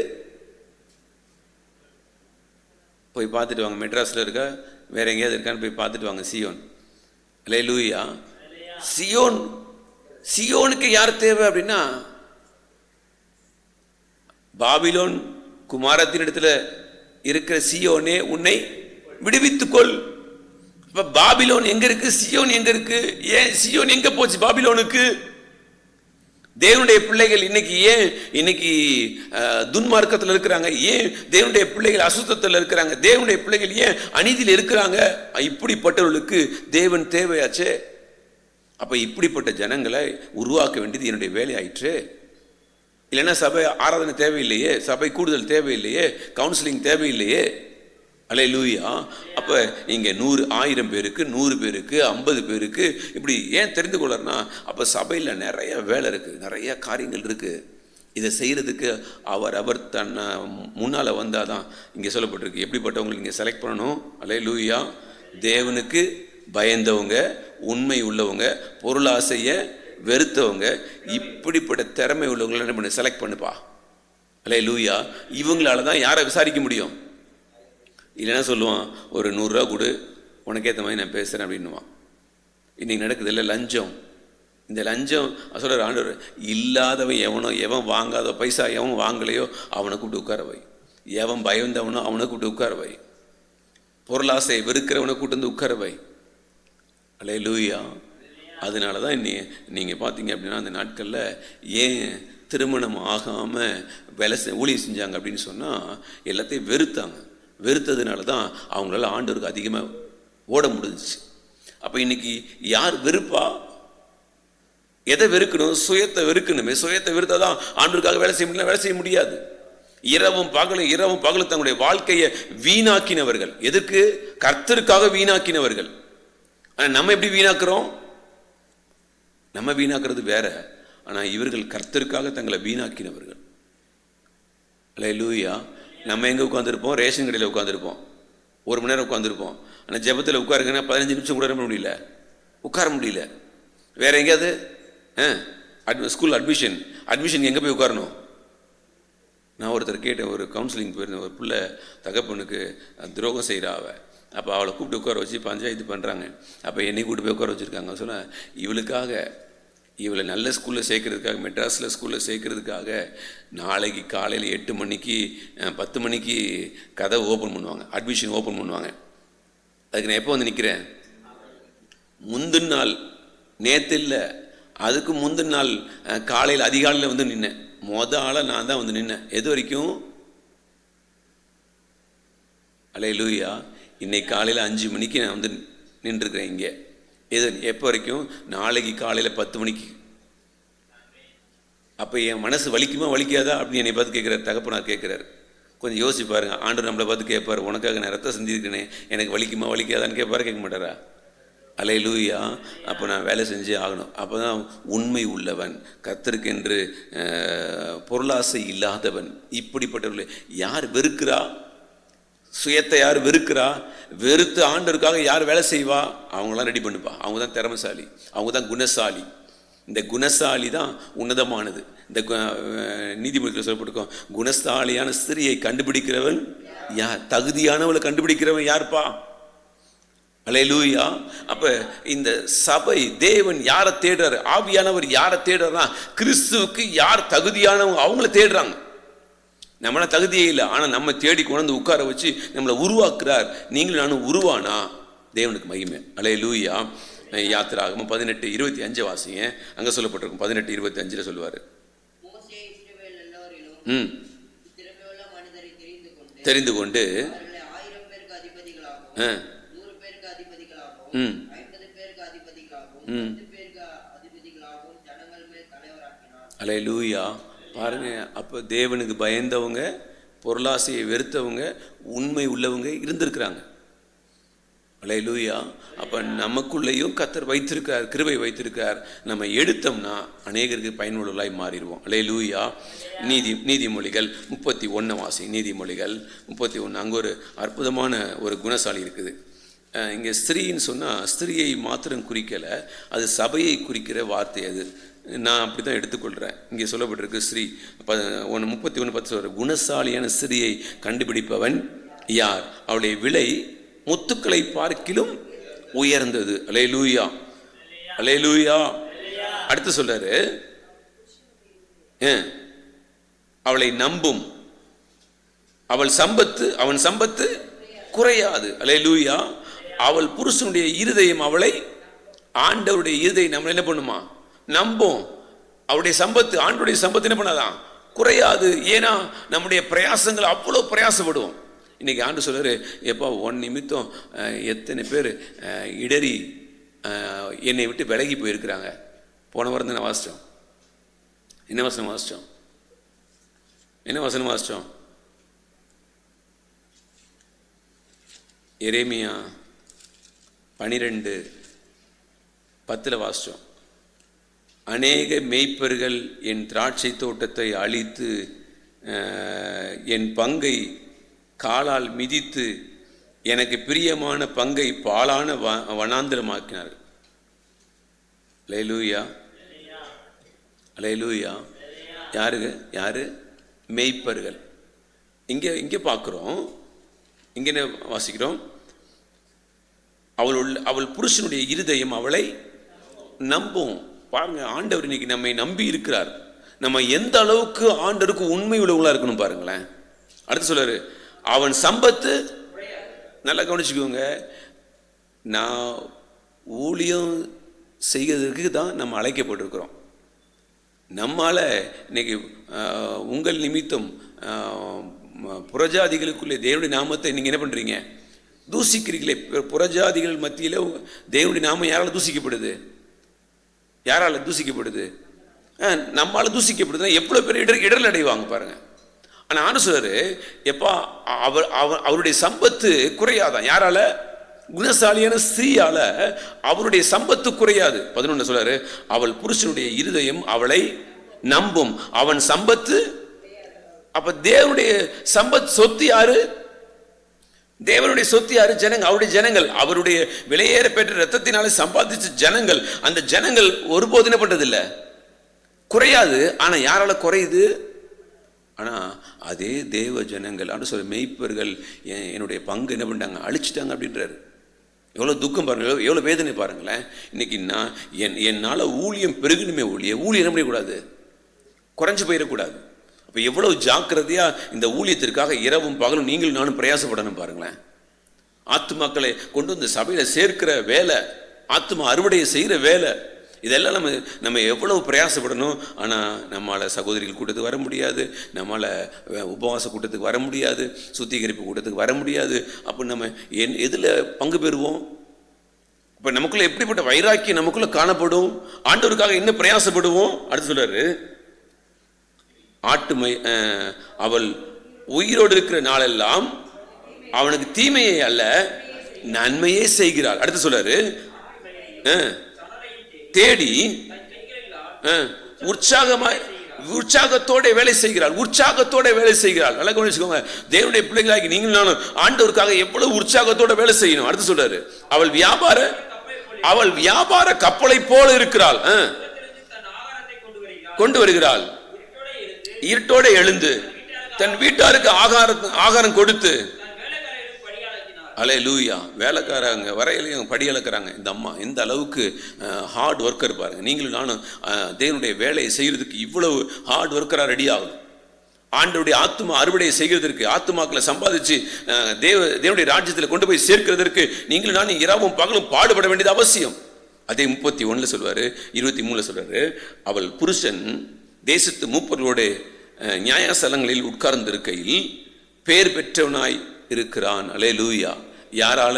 போய் பார்த்துட்டு வாங்க. மெட்ராஸில் இருக்கா, வேற எங்கேயாவது இருக்கான்னு போய் பார்த்துட்டு வாங்க. சியோன். அல்லேலூயா. சியோனுக்கு யார் தேவை அப்படின்னா, பாபிலோன் குமாரத்தின் இடத்துல இருக்கிற சியோனே உன்னை விடுவித்துக்கொள். இப்ப பாபிலோன் எங்க இருக்கு, சியோன் எங்க இருக்கு? ஏன் சியோன் எங்க போச்சு பாபிலோனுக்கு? தேவனுடைய பிள்ளைகள் இன்னைக்கு துன்மார்க்கத்தில் இருக்கிறாங்க. ஏன் தேவனுடைய பிள்ளைகள் அசுத்தத்தில் இருக்கிறாங்க? தேவனுடைய பிள்ளைகள் ஏன் அநீதியில் இருக்கிறாங்க? இப்படிப்பட்டவர்களுக்கு தேவன் தேவையாச்சே. அப்ப இப்படிப்பட்ட ஜனங்களை உருவாக்க வேண்டியது என்னுடைய வேலை ஆயிற்று. இல்லைன்னா சபை ஆராதனை தேவையில்லையே, சபை கூடுதல் தேவையில்லையே, கவுன்சிலிங் தேவையில்லையே. அல்லேலூயா. அப்ப இங்க 100 1000 பேருக்கு, 100 பேருக்கு, 50 பேருக்கு இப்படி ஏன் தெரிந்து கொள்ளறனா, அப்ப சபையில நிறைய வேலை இருக்கு, நிறைய காரியங்கள் இருக்கு. இதை செய்யறதுக்கு அவர் தன்னை முன்னால வந்தாதான். இங்க சொல்லப்பட்டிருக்கு எப்படிப்பட்டவங்களை நீங்க செலக்ட் பண்ணணும். அல்லேலூயா. தேவனுக்கு பயந்தவங்க, உண்மை உள்ளவங்க, பொருளாசைய வெறுத்தவங்க, இப்படிப்பட்ட திறமை உள்ளவங்களை என்ன பண்ணு, செலக்ட் பண்ணுப்பா. அல்லேலூயா. இவங்களால தான் யாரை விசாரிக்க முடியும். இல்லைன்னா சொல்லுவான், ஒரு 100 ரூபா கொடு, உனக்கேற்ற மாதிரி நான் பேசுகிறேன் அப்படின்னுவான். இன்னைக்கு நடக்குது இல்லை லஞ்சம். இந்த லஞ்சம் சொல்கிற ஆண்டவர், இல்லாதவன் எவன் வாங்காத பைசா எவன் வாங்கலையோ அவனை கூப்பிட்டு உட்கார வை. எவன் பயந்தவனோ அவனை கூப்பிட்டு உட்கார வை. பொருளாசை வெறுக்கிறவனை கூட்டு வந்து உட்காரவை. அல்லேலூயா. அதனால தான் நீங்கள் பார்த்தீங்க அப்படின்னா அந்த நாட்களில் ஏன் திருமணம் ஆகாமல் ஊழியம் செஞ்சாங்க அப்படின்னு சொன்னால் எல்லாத்தையும் வெறுத்ததுனால தான் அவங்களால ஆண்டவருக்கு அதிகமாக ஓட முடிஞ்சிச்சு. அப்போ இன்னைக்கு யார் வெறுப்பா? எதை வெறுக்கணும்? சுயத்தை வெறுக்கணுமே. சுயத்தை வெறுத்தா தான் ஆண்டவருக்காக வேலை செய்ய முடியல, வேலை செய்ய முடியாது. இரவும் பகலும் தங்களுடைய வாழ்க்கையை வீணாக்கினவர்கள். எதுக்கு? கர்த்தருக்காக வீணாக்கினவர்கள். ஆனால் நம்ம எப்படி வீணாக்குறோம்? நம்ம வீணாக்குறது வேற. ஆனால் இவர்கள் கர்த்தருக்காக தங்களை வீணாக்கினவர்கள். அல்லேலூயா. நம்ம எங்கே உட்காந்துருப்போம்? ரேஷன் கடையில் உட்காந்துருப்போம், 1 மணி நேரம் உட்காந்துருப்போம். ஆனால் ஜெபத்தில் உட்காருங்கன்னா 15 நிமிஷம் கூட உட்கார முடியல. வேற எங்கேயாவது ஸ்கூல் அட்மிஷன் எங்கே போய் உட்காரணும்? நான் ஒருத்தர் கேட்டேன், ஒரு கவுன்சிலிங் போயிருந்தேன். ஒரு பிள்ளை தகப்பனுக்கு துரோகம் செய்கிறாவ. அப்போ அவளை கூப்பிட்டு உட்கார வச்சு பஞ்சாயத்து பண்ணுறாங்க. அப்போ என்னை கூப்பிட்டு போய் உட்கார வச்சுருக்காங்க. சொன்னேன், இவளை நல்ல ஸ்கூலில் சேர்க்கறதுக்காக, மெட்ராஸில் ஸ்கூலில் சேர்க்கறதுக்காக நாளைக்கு காலையில் 8 மணிக்கு 10 மணிக்கு கதை ஓப்பன் பண்ணுவாங்க, அட்மிஷன் ஓப்பன் பண்ணுவாங்க. அதுக்கு நான் எப்போ வந்து நிற்கிறேன்? முந்தின நாள், நேற்று இல்லை, அதுக்கு முந்தின நாள் காலையில் அதிகாலையில் வந்து நின்னேன். ஆளாக நான் தான் வந்து நின்னேன். எது வரைக்கும்? அல்லேலூயா. இன்னைக்கு காலையில் 5 மணிக்கு நான் வந்து நின்றுருக்கிறேன் இங்கே. எப்போ வரைக்கும்? நாளைக்கு காலையில் 10 மணிக்கு. அப்போ என் மனசு வலிக்குமா வலிக்காதா அப்படின்னு என்னை பார்த்து கேட்குறாரு, தகப்பனார் கேட்குறாரு. கொஞ்சம் யோசிச்சு பாருங்க. ஆண்டவர் நம்மளை பார்த்து கேட்பார், உனக்காக நான் ரத்தம் செஞ்சுருக்கேனே, எனக்கு வலிக்குமா வலிக்காதான்னு கேட்பாரு, கேட்க மாட்டாரா? அல்லேலூயா. அப்போ நான் வேலை செஞ்சே ஆகணும். அப்போ தான் உண்மை உள்ளவன், கர்த்தருக்கென்று பொருளாசை இல்லாதவன். இப்படிப்பட்டவர்களை யார் வெறுக்கிறா? சுயத்தை யார் வெறுக்கிறா? வெறுத்து ஆண்டவருக்காக யார் வேலை செய்வா? அவங்களாம் ரெடி பண்ணுப்பா. அவங்க தான் திறமைசாலி, அவங்க தான் குணசாலி. இந்த குணசாலி தான் உன்னதமானது. இந்த நீதிமொழியில் சொல்லப்பட்டிருக்கோம், குணசாலியான ஸ்திரியை கண்டுபிடிக்கிறவன் யார்? தகுதியானவளை கண்டுபிடிக்கிறவன் யார்ப்பா? அல்லேலூயா. அப்ப இந்த சபை, தேவன் யாரை தேடுறாரு? ஆவியானவர் யாரை தேடுறாருன்னா, கிறிஸ்துவுக்கு யார் தகுதியானவங்க அவங்கள தேடுறாங்க. நம்மள தகுதியே இல்லை, ஆனால் நம்ம தேடி கொண்டு உட்கார வச்சு நம்மளை உருவாக்குறார். நீங்களும் நானும் உருவானா தேவனுக்கு மகிமை. அல்லேலூயா. யாத்திராகமம் 18:25 வாசிங்க. அங்கே சொல்லப்பட்டிருக்கும் 18:25 சொல்லுவார், தெரிந்து கொண்டு அல்லேலூயா. பாருங்க, அப்போ தேவனுக்கு பயந்தவங்க, பொருளாசையை வெறுத்தவங்க, உண்மை உள்ளவங்க இருந்திருக்கிறாங்க. அல்லேலூயா. அப்போ நமக்குள்ளேயும் கர்த்தர் வைத்திருக்கார், கிருபை வைத்திருக்கார். நம்ம எடுத்தோம்னா அநேகருக்கு பயனுள்ளவர்களாய் மாறிடுவோம். அல்லேலூயா. நீதிமொழிகள் 31 வாசி. நீதிமொழிகள் 31. அங்கே ஒரு அற்புதமான ஒரு குணசாலி இருக்குது. இங்கே ஸ்திரீன்னு சொன்னால் ஸ்திரியை மாத்திரம் குறிக்கலை, அது சபையை குறிக்கிற வார்த்தை. அது நான் அப்படி தான் எடுத்துக்கொள்கிறேன். இங்கே சொல்லப்பட்டிருக்கு, ஸ்ரீ 31:10 சொல்ற, குணசாலியான ஸ்திரியை கண்டுபிடிப்பவன் யார்? அவளுடைய விலை முத்துக்களை பார்க்கிலும் உயர்ந்தது. அல்லேலூயா. அல்லேலூயா. அடுத்து சொல்றாரு, அவளை நம்பும் அவன் சம்பத்து குறையாது. அல்லேலூயா. அவள் புருஷனுடைய இருதயம் அவளை, ஆண்டவருடைய இருதயம் நம்மளை என்ன பண்ணுமா? நம்பும். அவருடைய சம்பத்து, ஆண்டவருடைய சம்பத்து என்ன பண்ணாதான்? குறையாது. ஏன்னா நம்முடைய பிரயாசங்கள் அவ்வளோ பிரயாசப்படுவோம். இன்னைக்கு ஆண்டு சொல்றாரு, எப்போ 1 நிமித்தம் எத்தனை பேர் இடறி என்னை விட்டு விலகி போயிருக்கிறாங்க. போன வாரம் தான் வாசித்தோம். என்ன வசனம் வாசித்தோம்? எரேமியா 12:10 வாசித்தோம். அநேக மேய்ப்பர்கள் என் திராட்சை தோட்டத்தை அழித்து என் பங்கை காலால் மிதித்து எனக்கு பிரியமான பங்கை பாழான வனாந்திரமாக்கினார்கள். அல்லேலூயா. அல்லேலூயா. யாரு? மேய்ப்பர்கள். இங்கே பார்க்குறோம், இங்கே என்ன வாசிக்கிறோம்? அவள் புருஷனுடைய இருதயம் அவளை நம்பும். பாருங்க, ஆண்டவர் இன்னைக்கு நம்மை நம்பி இருக்கிறார். நம்ம எந்த அளவுக்கு ஆண்டவருக்கு உண்மை உள்ளவங்களா இருக்கணும் பாருங்களேன். அடுத்து சொல்றாரு, அவன் சம்பத்து நல்லா கவனிச்சுக்கோங்க, நான் ஊழியம் செய்கிறதுக்கு தான் நம்ம அழைக்கப்பட்டிருக்கிறோம். நம்மால் இன்னைக்கு உங்கள் நிமித்தம் புறஜாதிகளுக்குள்ளே தேவனுடைய நாமத்தை நீங்கள் என்ன பண்ணுறீங்க? தூசிக்கிறீங்களே. புறஜாதிகள் மத்தியில் தேவனுடைய நாமம் யாரால் தூசிக்கப்படுது? யாரால் தூசிக்கப்படுது? நம்மளால் தூசிக்கப்படுதுன்னா எவ்வளோ பேர் இடர்கள் அடைவாங்க பாருங்கள். ஆனால் ஆண்டு சொல்றாரு, எப்பா அவருடைய சம்பத்து குறையாதான். யாரால? குணசாலியான ஸ்திரீயால அவருடைய சம்பத்து குறையாது. 11 சொல்றாரு, அவள் புருஷனுடைய இருதயம் அவளை நம்பும், அவன் சம்பத்து. அப்ப தேவனுடைய சம்பத் சொத்து யாரு? தேவனுடைய சொத்து யாரு? ஜனங்கள். அவருடைய ஜனங்கள், அவருடைய விலையேற பெற்ற ரத்தத்தினால சம்பாதிச்ச ஜனங்கள். அந்த ஜனங்கள் ஒருபோது என்ன பண்றதில்லை, குறையாது. ஆனா யாரால குறையுது? ஆனா அதே தேவ ஜனங்கள் ஆண்டு சொல்ற மெய்ப்பர்கள் என்னுடைய பங்கு என்ன பண்ணிட்டாங்க, அழிச்சிட்டாங்க அப்படின்றாரு. எவ்வளோ துக்கம் பாருங்க, எவ்வளோ வேதனை பாருங்களேன். இன்னைக்கு நான் என்னால் ஊழியம் பெருகணுமே ஊழியம் என்ன பண்ணக்கூடாது, குறைஞ்சு போயிடக்கூடாது. அப்போ எவ்வளோ ஜாக்கிரதையாக இந்த ஊழியத்திற்காக இரவும் பகலும் நீங்களும் நானும் பிரயாசப்படணும் பாருங்களேன். ஆத்துமாக்களை கொண்டு வந்து சபையில் சேர்க்கிற வேலை, ஆத்துமா அறுவடையை செய்கிற வேலை, இதெல்லாம் நம்ம எவ்வளவு பிரயாசப்படணும். ஆனால் நம்மளால் சகோதரிகள் கூட்டத்துக்கு வர முடியாது, நம்மளால் உபவாச கூட்டத்துக்கு வர முடியாது, சுத்திகரிப்பு கூட்டத்துக்கு வர முடியாது. அப்போ நம்ம எதில் பங்கு பெறுவோம்? இப்போ நமக்குள்ள எப்படிப்பட்ட வைராக்கியம் நமக்குள்ள காணப்படும்? ஆண்டவருக்காக என்ன பிரயாசப்படுவோம்? அடுத்து சொல்றாரு, அவள் உயிரோடு இருக்கிற நாளெல்லாம் அவனுக்கு தீமையை அல்ல நன்மையே செய்கிறாள். அடுத்து சொல்றாரு, தேடி உற்சாகத்தோட வேலை செய்கிறாள். உற்சாகத்தோட வேலை செய்கிறாள். நல்லா கவனிச்சுக்கோங்க, தேவனுடைய பிள்ளைகளாகி நீங்களும் நானும் ஆண்டவருக்காக எவ்வளவு உற்சாகத்தோட வேலை செய்யணும். அடுத்து சொல்றாரு, அவள் வியாபார கப்பலை போல இருக்கிறாள். கொண்டு வருகிறாள். இருட்டோட எழுந்து தன் வீட்டாருக்கு ஆகாரம் கொடுத்து. அல்லேலூயா. வேலைக்காரங்க வரையிலையும் படி அளக்கிறாங்க. இந்த அம்மா எந்த அளவுக்கு ஹார்ட் ஒர்க்கர் பாருங்க. நீங்களும் நானும் தேவனுடைய வேலையை செய்யறதுக்கு இவ்வளவு ஹார்ட் ஒர்க்கராக ரெடி ஆகும். ஆண்டவருடைய ஆத்துமா அறுவடையை செய்கிறதற்கு, ஆத்துமாக்களை சம்பாதிச்சு தேவனுடைய ராஜ்யத்தில் கொண்டு போய் சேர்க்கிறதற்கு நீங்களும் நானும் இரவும் பகலும் பாடுபட வேண்டியது அவசியம். அதே 31 சொல்வாரு, 23 சொல்றாரு, அவள் புருஷன் தேசத்து மூப்பர்களோட நியாயஸ்தலங்களில் உட்கார்ந்து இருக்கையில் பேர் பெற்றவனாய் இருக்கிறான். அல்லேலூயா. யாரால?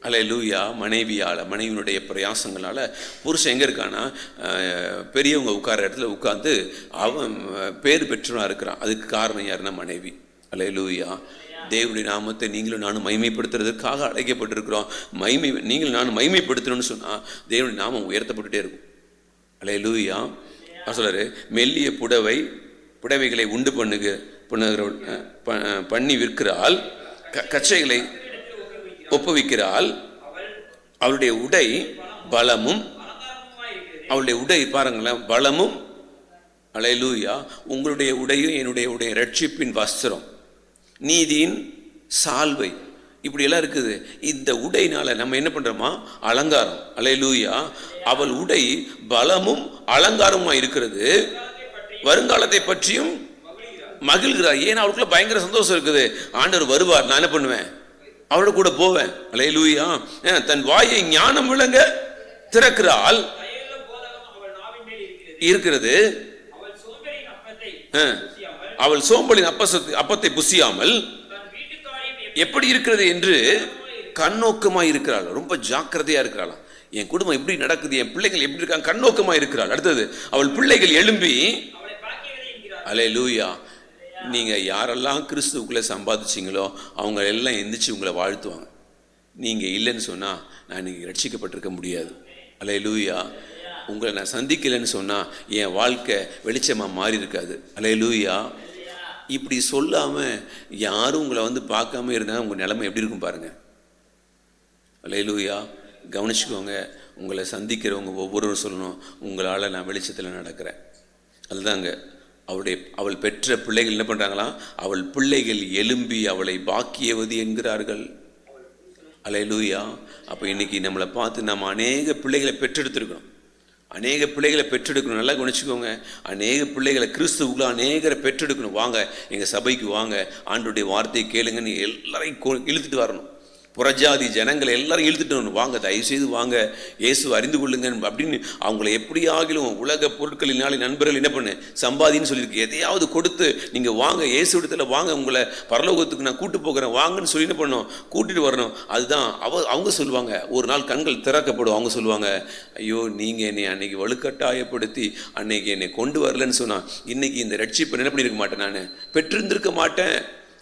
அல்லேலூயா. மனைவியால, மனைவியினுடைய பிரயாசங்களால. புருஷன் எங்க இருக்கானா, பெரியவங்க உட்கார இடத்துல உட்கார்ந்து அவன் பேர் பெற்றவனா இருக்கிறான். அதுக்கு காரணம் யாருன்னா மனைவி. அல்லேலூயா. தேவனுடைய நாமத்தை நீங்களும் நானும் மகிமைப்படுத்துறதுக்காக அழைக்கப்பட்டிருக்கிறோம். நீங்களும் நானும் மகிமைப்படுத்தணும்னு சொன்னா தேவனுடைய நாமம் உயர்த்தப்பட்டுட்டே இருக்கும். அல்லேலூயா. சொல்றாரு, மெல்லிய புடவைகளை உண்டு பண்ணி விற்கிறாள், கச்சைகளை ஒப்புவிக்கிறாள். அவளுடைய உடை பலமும், அவளுடைய உடை பாருங்களேன், பலமும். அல்லேலூயா. உங்களுடைய உடையும் என்னுடைய உடைய ரட்சிப்பின் வஸ்திரம், நீதியின் சால்வை, இப்படி எல்லாம் இருக்குது. இந்த உடையினால நம்ம என்ன பண்றோமா, அலங்காரம். அல்லேலூயா. அவள் உடை பலமும் அலங்காரமுமா இருக்கிறது, வருங்காலத்தை பற்றியும் மகிழ்கிறார். ஏன்னா அவளுக்குள்ள பயங்கர சந்தோஷம் இருக்குது. ஆண்டவர் வருவார், நான் என்ன பண்ணுவேன், அவளோட கூட போவேன். அல்லேலூயா. தன் வாயை ஞானம் விளங்க திறக்கிறாள் இருக்கிறது. அவள் சோம்பலின் அப்பத்தை புசியாமல் எப்படி இருக்கிறது என்று கண்ணோக்கமா இருக்கிறாள். ரொம்ப ஜாக்கிரதையா இருக்கிறாள். என் குடும்பம் எப்படி நடக்குது, என் பிள்ளைகள் எப்படி இருக்காங்க, கண்ணோக்கமா இருக்கிறாள். அடுத்தது, அவள் பிள்ளைகள் எழும்பி. அல்லேலூயா. நீங்க யாரெல்லாம் கிறிஸ்துவுக்குள்ள சம்பாதிச்சிங்களோ அவங்க எல்லாம் எந்திரிச்சு உங்களை வாழ்த்துவாங்க. நீங்க இல்லைன்னு சொன்னா நான் நீங்க ரட்சிக்கப்பட்டிருக்க முடியாது. அல்லேலூயா. உங்களை நான் சந்திக்கலைன்னு சொன்னா என் வாழ்க்கை வெளிச்சமா மாறி இருக்காது. அல்லேலூயா. இப்படி சொல்லாம யாரும் உங்களை வந்து பார்க்காம இருந்தா உங்க நிலைமை எப்படி இருக்கும் பாருங்க. அல்லேலூயா. கவனிச்சுக்கோங்க, உங்களை சந்திக்கிறவங்க ஒவ்வொருவரும் சொல்லணும், உங்களால் நான் வெளிச்சத்தில் நடக்கிறேன். அதுதாங்க அவள் பெற்ற பிள்ளைகள் என்ன பண்றாங்களாம், அவள் பிள்ளைகள் எழும்பி அவளை பாக்கியவதி என்கிறார்கள். அல்லேலூயா. அப்போ இன்னைக்கு நம்மளை பார்த்து நம்ம அநேக பிள்ளைகளை பெற்றெடுத்திருக்கோம். அநேக பிள்ளைகளை பெற்றெடுக்கணும். நல்லா கவனிச்சுக்கோங்க. அநேக பிள்ளைகளை கிறிஸ்துவுக்குள்ள அநேகரை பெற்றெடுக்கணும். வாங்க எங்கள் சபைக்கு வாங்க, ஆண்டவருடைய வார்த்தையை கேளுங்கன்னு எல்லாரையும் இழுத்துட்டு வரணும். புறஜாதி ஜனங்களை எல்லாரும் இழுத்துட்டு வரணும். வாங்க, தயவுசெய்து வாங்க, இயேசு அறிந்து கொள்ளுங்க அப்படின்னு அவங்கள எப்படியாகிலும் உலக பொருட்களினாலே நண்பர்கள் என்ன பண்ணு சம்பாதின்னு சொல்லியிருக்கு. எதையாவது கொடுத்து நீங்கள் வாங்க, இயேசு இடத்துல வாங்க, உங்களை பரலோகத்துக்கு நான் கூட்டு போகிறேன் வாங்கன்னு சொல்லி என்ன பண்ணணும், கூட்டிகிட்டு வரணும். அதுதான் அவங்க சொல்லுவாங்க. ஒரு நாள் கண்கள் திறக்கப்படும். அவங்க சொல்லுவாங்க, ஐயோ நீங்கள் என்னை அன்னைக்கு வலுக்கட்டாயப்படுத்தி அன்னைக்கு என்னை கொண்டு வரலன்னு சொன்னால் இன்னைக்கு இந்த ரட்சிப்பை என்ன பண்ணியிருக்க மாட்டேன், நான் பெற்றிருந்திருக்க மாட்டேன்.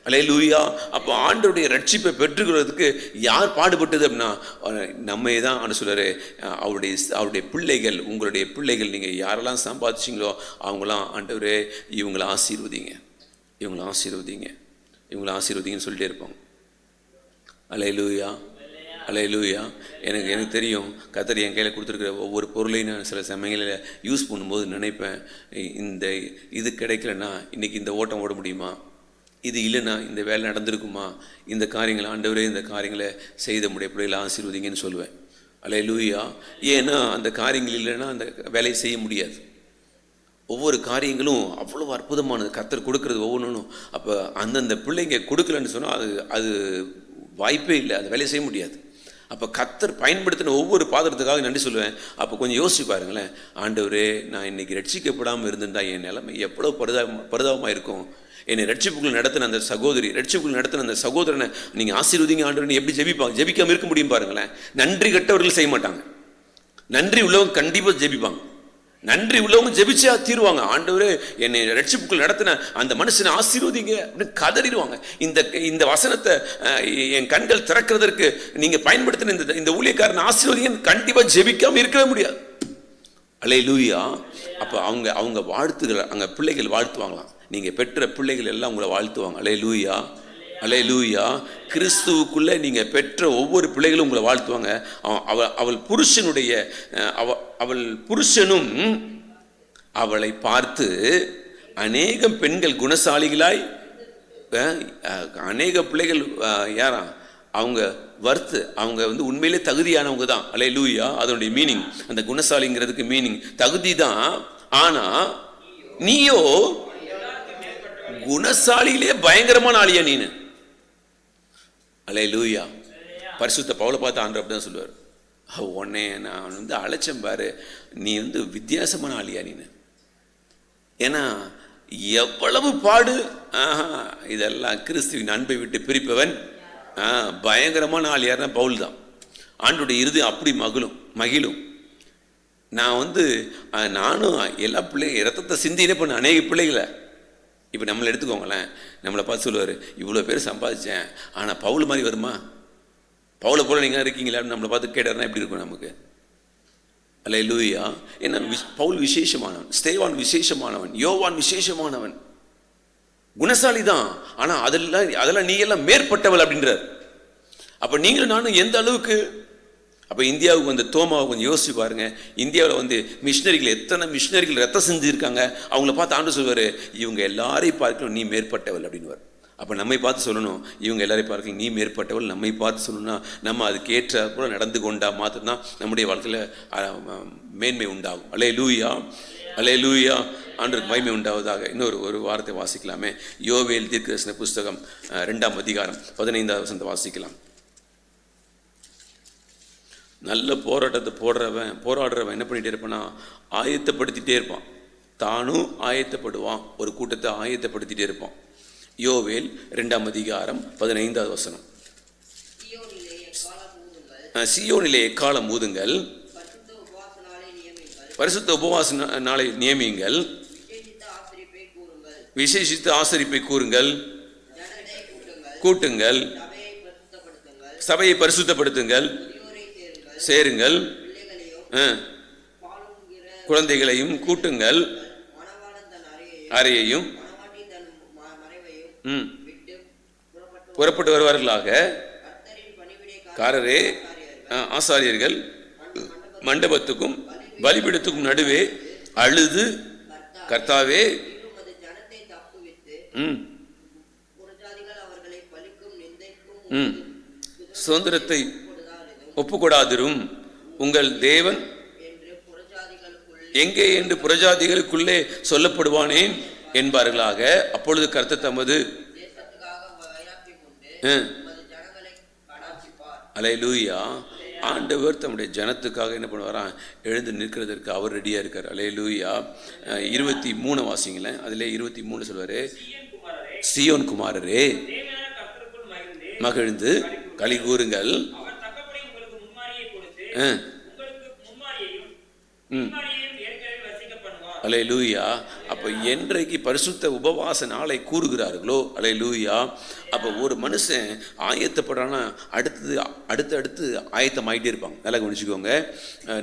அல்லேலூயா. அப்போ ஆண்டவருடைய ரட்சிப்பை பெற்றுக்கிறதுக்கு யார் பாடுபட்டது அப்படின்னா நம்ம தான். ஆண்டு சொல்கிறாரு, அவருடைய பிள்ளைகள், உங்களுடைய பிள்ளைகள், நீங்கள் யாரெல்லாம் சம்பாதிச்சிங்களோ அவங்களாம் ஆண்டவரே இவங்களை ஆசீர்வதிங்க, இவங்களை ஆசீர்வதிங்க, இவங்களை ஆசீர்வதிங்கன்னு சொல்லிட்டே இருப்பாங்க. அல்லேலூயா, அல்லேலூயா. எனக்கு தெரியும், கர்த்தர் என் கையில் கொடுத்துருக்குற ஒவ்வொரு பொருளையும் நான் சில சமயங்களில் யூஸ் பண்ணும்போது நினைப்பேன், இது கிடைக்கலன்னா இன்றைக்கி இந்த ஓட்டம் ஓட முடியுமா, இது இல்லைன்னா இந்த வேலை நடந்திருக்குமா, இந்த காரியங்களை ஆண்டவரே இந்த காரியங்களை செய்த முடிய பிள்ளைகளை ஆசீர்வதிங்கன்னு சொல்லுவேன். அல்லேலூயா. ஏன்னா அந்த காரியங்கள் இல்லைன்னா அந்த வேலையை செய்ய முடியாது. ஒவ்வொரு காரியங்களும் அவ்வளோ அற்புதமானது கர்த்தர் கொடுக்கறது ஒவ்வொன்றும். அப்போ அந்தந்த பிள்ளைங்க கொடுக்கலன்னு சொன்னால் அது வாய்ப்பே இல்லை, அந்த வேலையை செய்ய முடியாது. அப்போ கர்த்தர் பயன்படுத்தின ஒவ்வொரு பாத்திரத்துக்காக நன்றி சொல்லுவேன். அப்போ கொஞ்சம் யோசிச்சு பாருங்களேன், ஆண்டவரே நான் இன்னைக்கு ரட்சிக்கப்படாமல் இருந்திருந்தா என் நிலைமை எவ்வளோ பரிதாபமாக இருக்கும். என்னை ரட்சிப்புக்குள் நடத்தின அந்த சகோதரி, ரட்சிப்புக்குள் நடத்தின அந்த சகோதரனை நீங்கள் ஆசீர்வதிங்க ஆண்டவரே எப்படி ஜெபிப்பாங்க? ஜெபிக்காமல் இருக்க முடியும் பாருங்களேன். நன்றி கெட்டவர்கள் செய்ய மாட்டாங்க, நன்றி உள்ளவங்க கண்டிப்பாக ஜெபிப்பாங்க. நன்றி உள்ளவங்க ஜெபிச்சா தீருவாங்க. ஆண்டவரே என்னை ரட்சிப்புக்குள் நடத்தின அந்த மனுஷனை ஆசீர்வதிங்க அப்படின்னு கதறிடுவாங்க. இந்த வசனத்தை என் கண்கள் திறக்கிறதற்கு நீங்கள் பயன்படுத்தின இந்த ஊழியக்காரன் ஆசீர்வதிங்க கண்டிப்பாக ஜெபிக்காமல் இருக்கவே முடியாது. அல்லேலூயா. அப்போ அவங்க வாழ்த்துக்கள் அங்கே பிள்ளைகள் வாழ்த்துவாங்களாம். நீங்கள் பெற்ற பிள்ளைகள் எல்லாம் உங்களை வாழ்த்துவாங்க. அல்லேலூயா, அல்லேலூயா. கிறிஸ்துவுக்குள்ளே நீங்கள் பெற்ற ஒவ்வொரு பிள்ளைகளும் உங்களை வாழ்த்துவாங்க. அவள் புருஷனும் அவளை பார்த்து அநேகம் பெண்கள் குணசாலிகளாய், அநேக பிள்ளைகள் யாரா அவங்க அவங்க உண்மையிலே தகுதியானவங்க தான். அல்லேலூயா. அதனுடைய மீனிங், அந்த குணசாலிங்கிறதுக்கு மீனிங் தகுதி தான். ஆனா நீயோ குணசாலியிலே பயங்கரமான ஆளியா நீனு. அல்லேலூயா. பரிசுத்த பவுலை பார்த்து ஆண்டவர் அப்படிதான் சொல்லுவார், உன்னை நான் அழைச்சேன் பாரு, நீ வித்தியாசமான ஆளியா நீனு. ஏன்னா எவ்வளவு பாடு, இதெல்லாம் கிறிஸ்துவின் அன்பை விட்டு பிரிப்பவன் பயங்கரமான ஆள் யாருன்னா பவுல் தான். ஆண்டோடைய இருதயம் அப்படி மகிழும். நான் நானும் எல்லா பிள்ளைங்க ரத்தத்தை சிந்தினே பண்ண அநேக பிள்ளைகளை. இப்போ நம்மளை எடுத்துக்கோங்களேன், நம்மளை பார்த்து சொல்லுவார், இவ்வளோ பேர் சம்பாதிச்சேன், ஆனால் பவுல் மாதிரி வருமா, பவுலை போல நீங்கள் இருக்கீங்களான்னு நம்மளை பார்த்து கேட்டாருன்னா எப்படி இருக்கும் நமக்கு? அல்லேலூயா. ஏன்னா பவுல் விசேஷமானவன், ஸ்தேவான் விசேஷமானவன், யோவான் விசேஷமானவன், குணசாலி தான். ஆனால் அதெல்லாம் நீ எல்லாம் மேற்பட்டவள் அப்படின்றார். அப்போ நீங்களும் நானும் எந்த அளவுக்கு? அப்போ இந்தியாவுக்கு தோமாவை கொஞ்சம் யோசிச்சு பாருங்க. இந்தியாவில் மிஷினரிகள், எத்தனை மிஷினரிகள் ரத்தம் செஞ்சுருக்காங்க. அவங்கள பார்த்து ஆண்டு சொல்வார், இவங்க எல்லாரையும் பார்க்கணும் நீ மேற்பட்டவள் அப்படின்வார். அப்போ நம்மை பார்த்து சொல்லணும், இவங்க எல்லாரையும் பார்க்கணும் நீ மேற்பட்டவள். நம்மை பார்த்து சொல்லணும்னா நம்ம அதுக்கு ஏற்ற கூட நடந்து கொண்டா மாத்திரம்தான் நம்முடைய வாழ்க்கையில் மேன்மை உண்டாகும். அல்லேலூயா, அல்லேலூயா. ஆண்டவருக்கு மகிமை உண்டாவதாக. இன்னொரு வார்த்தை வாசிக்கலாமே. யோவேல் தீர்க்கதரிசன புஸ்தகம் 2ஆம் அதிகாரம் 15ஆவது வசனத்தை வாசிக்கலாம். நல்ல போராட்டத்தை போராடுறவன் என்ன பண்ணிகிட்டே இருப்பான்னா, ஆயத்தப்படுத்திகிட்டே இருப்பான். தானும் ஆயத்தப்படுவான், ஒரு கூட்டத்தை ஆயத்தப்படுத்திகிட்டே இருப்பான். யோவேல் 2ஆம் அதிகாரம் 15ஆவது வசனம். சீயோனிலே எக்காலம் ஊதுங்கள், பரிசுத்த உபவாச நாளை நியமியுங்கள், விசேஷித்த ஆசரிப்பை கூறுங்கள், கூட்டுங்கள், சபையை பரிசுத்தப்படுத்துங்கள், சேருங்கள், குழந்தைகளையும் கூட்டுங்கள், அறையையும் புறப்பட்டு வருவார்களாக. காரரே ஆசாரியர்கள் மண்டபத்துக்கும் பலிபீடத்துக்கும் நடுவே அழுது, கர்த்தாவே சுதந்திரத்தை ஒப்புக்கொடாதிரும், உங்கள் தேவன் எங்கே என்று புறஜாதிகளுக்குள்ளே சொல்லப்படுவானேன் என்பார்களாக. அப்பொழுது கர்த்தர் தமது தேசத்துக்காக வைராக்கியம் கொண்டு ம், உமது ஜனங்களை கடாட்சிப்பார். அல்லேலூயா. ஆண்டவர் தம்முடைய ஜனத்துக்காக என்ன பண்ணுவாராம்? எழுந்து நிற்கிறதற்கு அவர் ரெடியாக இருக்கார். அல்லேலூயா. 23 வாசிங்களேன். அதில் 23 சொல்வார், சீயோன் குமாரரே மகிழ்ந்து களி கூறுங்கள். அல்லேலூயா. அப்போ என்றைக்கு பரிசுத்த உபவாச நாளை கூறுகிறார்களோ, அல்லேலூயா, அப்போ ஒரு மனுஷன் ஆயத்தப்படுறான்னா அடுத்து ஆயத்தமாயிட்டே இருப்பாங்க. நல்லா கவனிச்சுக்கோங்க.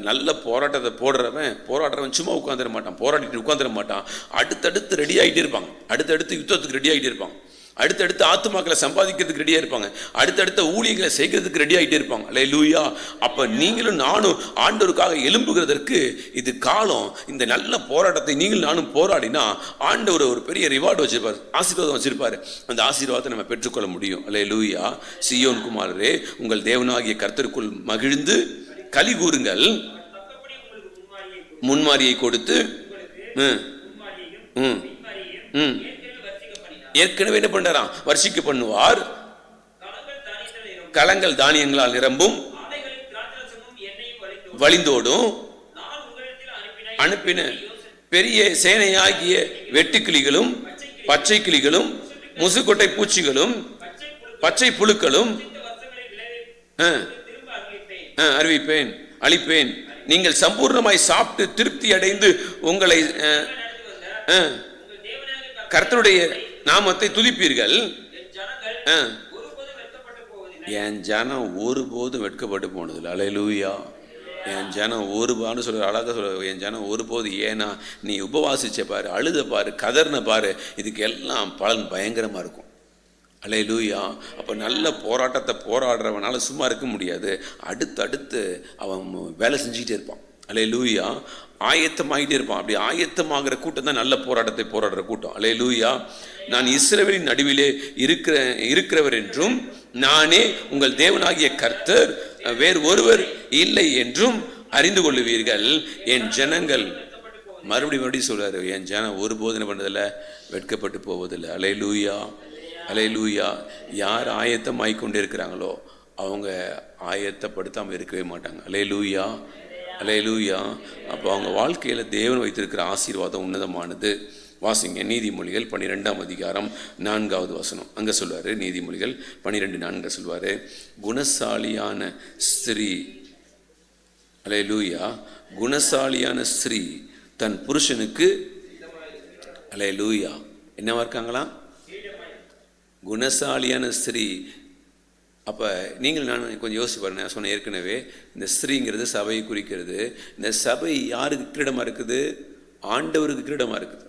நல்ல போராட்டத்தை போராடுறவன் சும்மா உட்காந்துட மாட்டான், போராடிட்டு உட்காந்துட மாட்டான். அடுத்தடுத்து ரெடி ஆகிட்டே இருப்பாங்க. அடுத்தடுத்து யுத்தத்துக்கு ரெடி ஆகிட்டே இருப்பாங்க. அடுத்தடுத்து ஆத்துமாக்களை சம்பாதிக்கிறதுக்கு ரெடியாக இருப்பாங்க. அடுத்தடுத்த ஊழியர்களை செய்கிறதுக்கு ரெடி ஆகிட்டே இருப்பாங்க. அல்லேலூயா. அப்போ நீங்களும் நானும் ஆண்டவருக்காக எழும்புகிறதற்கு இது காலம். இந்த நல்ல போராட்டத்தை நீங்களும் நானும் போராடினா ஆண்டவர் ஒரு பெரிய ரிவார்டு வச்சிருப்பார், ஆசீர்வாதம் வச்சிருப்பார். அந்த ஆசீர்வாதத்தை நம்ம பெற்றுக்கொள்ள முடியும். அல்லேலூயா. சீயோன் குமாரரே, உங்கள் தேவனாகிய கர்த்தருக்குள் மகிழ்ந்து களி கூறுங்கள். முன்மாரியை கொடுத்து ஏற்கனவே என்ன பண்றாராம்? வர்ஷிக்க பண்ணுவார். களங்கள் தானியங்களால் நிரம்பும், வழிந்தோடும். அனுப்பின பெரிய சேனையாகிய வெட்டுக்கிளிகளும் பச்சை கிளிகளும் முசுக்கொட்டை பூச்சிகளும் பச்சை புழுக்களும் அறிவிப்பேன், அழிப்பேன். நீங்கள் சம்பூர்ணமாய் சாப்பிட்டு திருப்தி அடைந்து உங்களை கர்த்தருடைய நாமத்தை துதிப்பீர்கள். என் ஜனம் ஒருபோதும் வெட்கப்பட்டு போனதில்லை. அல்லேலூயா. என் ஜனம் ஒருபான்னு சொல்ற, அழகாக சொல்ற, என் ஜனம் ஒருபோது. ஏன்னா நீ உபவாசிச்ச பாரு, அழுத பாரு, கதர்ன பாரு, இதுக்கு எல்லாம் பலன் பயங்கரமாக இருக்கும். அல்லேலூயா. அப்போ நல்ல போராட்டத்தை போராடுறவனால சும்மா இருக்க முடியாது. அடுத்தடுத்து அவன் வேலை செஞ்சுக்கிட்டே இருப்பான். அல்லேலூயா. ஆயத்தமாகிட்டே இருப்பான். அப்படி ஆயத்தமாகிற கூட்டம் தான் நல்ல போராட்டத்தை போராடுற கூட்டம். அல்லேலூயா. நான் இஸ்ரவேலின் நடுவிலே இருக்கிறவர் என்றும் நானே உங்கள் தேவனாகிய கர்த்தர், வேறு ஒருவர் இல்லை என்றும் அறிந்து கொள்ளுவீர்கள். என் ஜனங்கள் மறுபடியும் சொல்றாரு, என் ஜனம் ஒருபோது என்ன பண்ணதில்லை? வெட்கப்பட்டு போவதில்லை. அல்லேலூயா. அல்லேலூயா. யார் ஆயத்தமாகிக் கொண்டே இருக்கிறாங்களோ அவங்க ஆயத்தப்படுத்தாமல் இருக்கவே மாட்டாங்க. அல்லேலூயா. அல்லேலூயா. அப்போ அவங்க வாழ்க்கையில் தேவன் வைத்திருக்கிற ஆசீர்வாதம் உன்னதமானது. வாசிங்க நீதிமொழிகள் 12ஆம் அதிகாரம் 4வது வசனம். அங்கே சொல்வார், நீதிமொழிகள் 12:4 சொல்வார், குணசாலியான ஸ்திரீ, அல்லேலூயா, குணசாலியான ஸ்திரீ தன் புருஷனுக்கு, அல்லேலூயா, என்னவா இருக்காங்களா? குணசாலியான ஸ்திரீ. அப்போ நீங்கள் நான் கொஞ்சம் யோசிச்சு பாருங்க. நான் சொன்ன ஏற்கனவே இந்த ஸ்திரீங்கிறது சபையை குறிக்கிறது. இந்த சபை யாருக்கு கிரீடமாக இருக்குது? ஆண்டவருக்கு கிரீடமாக இருக்குது.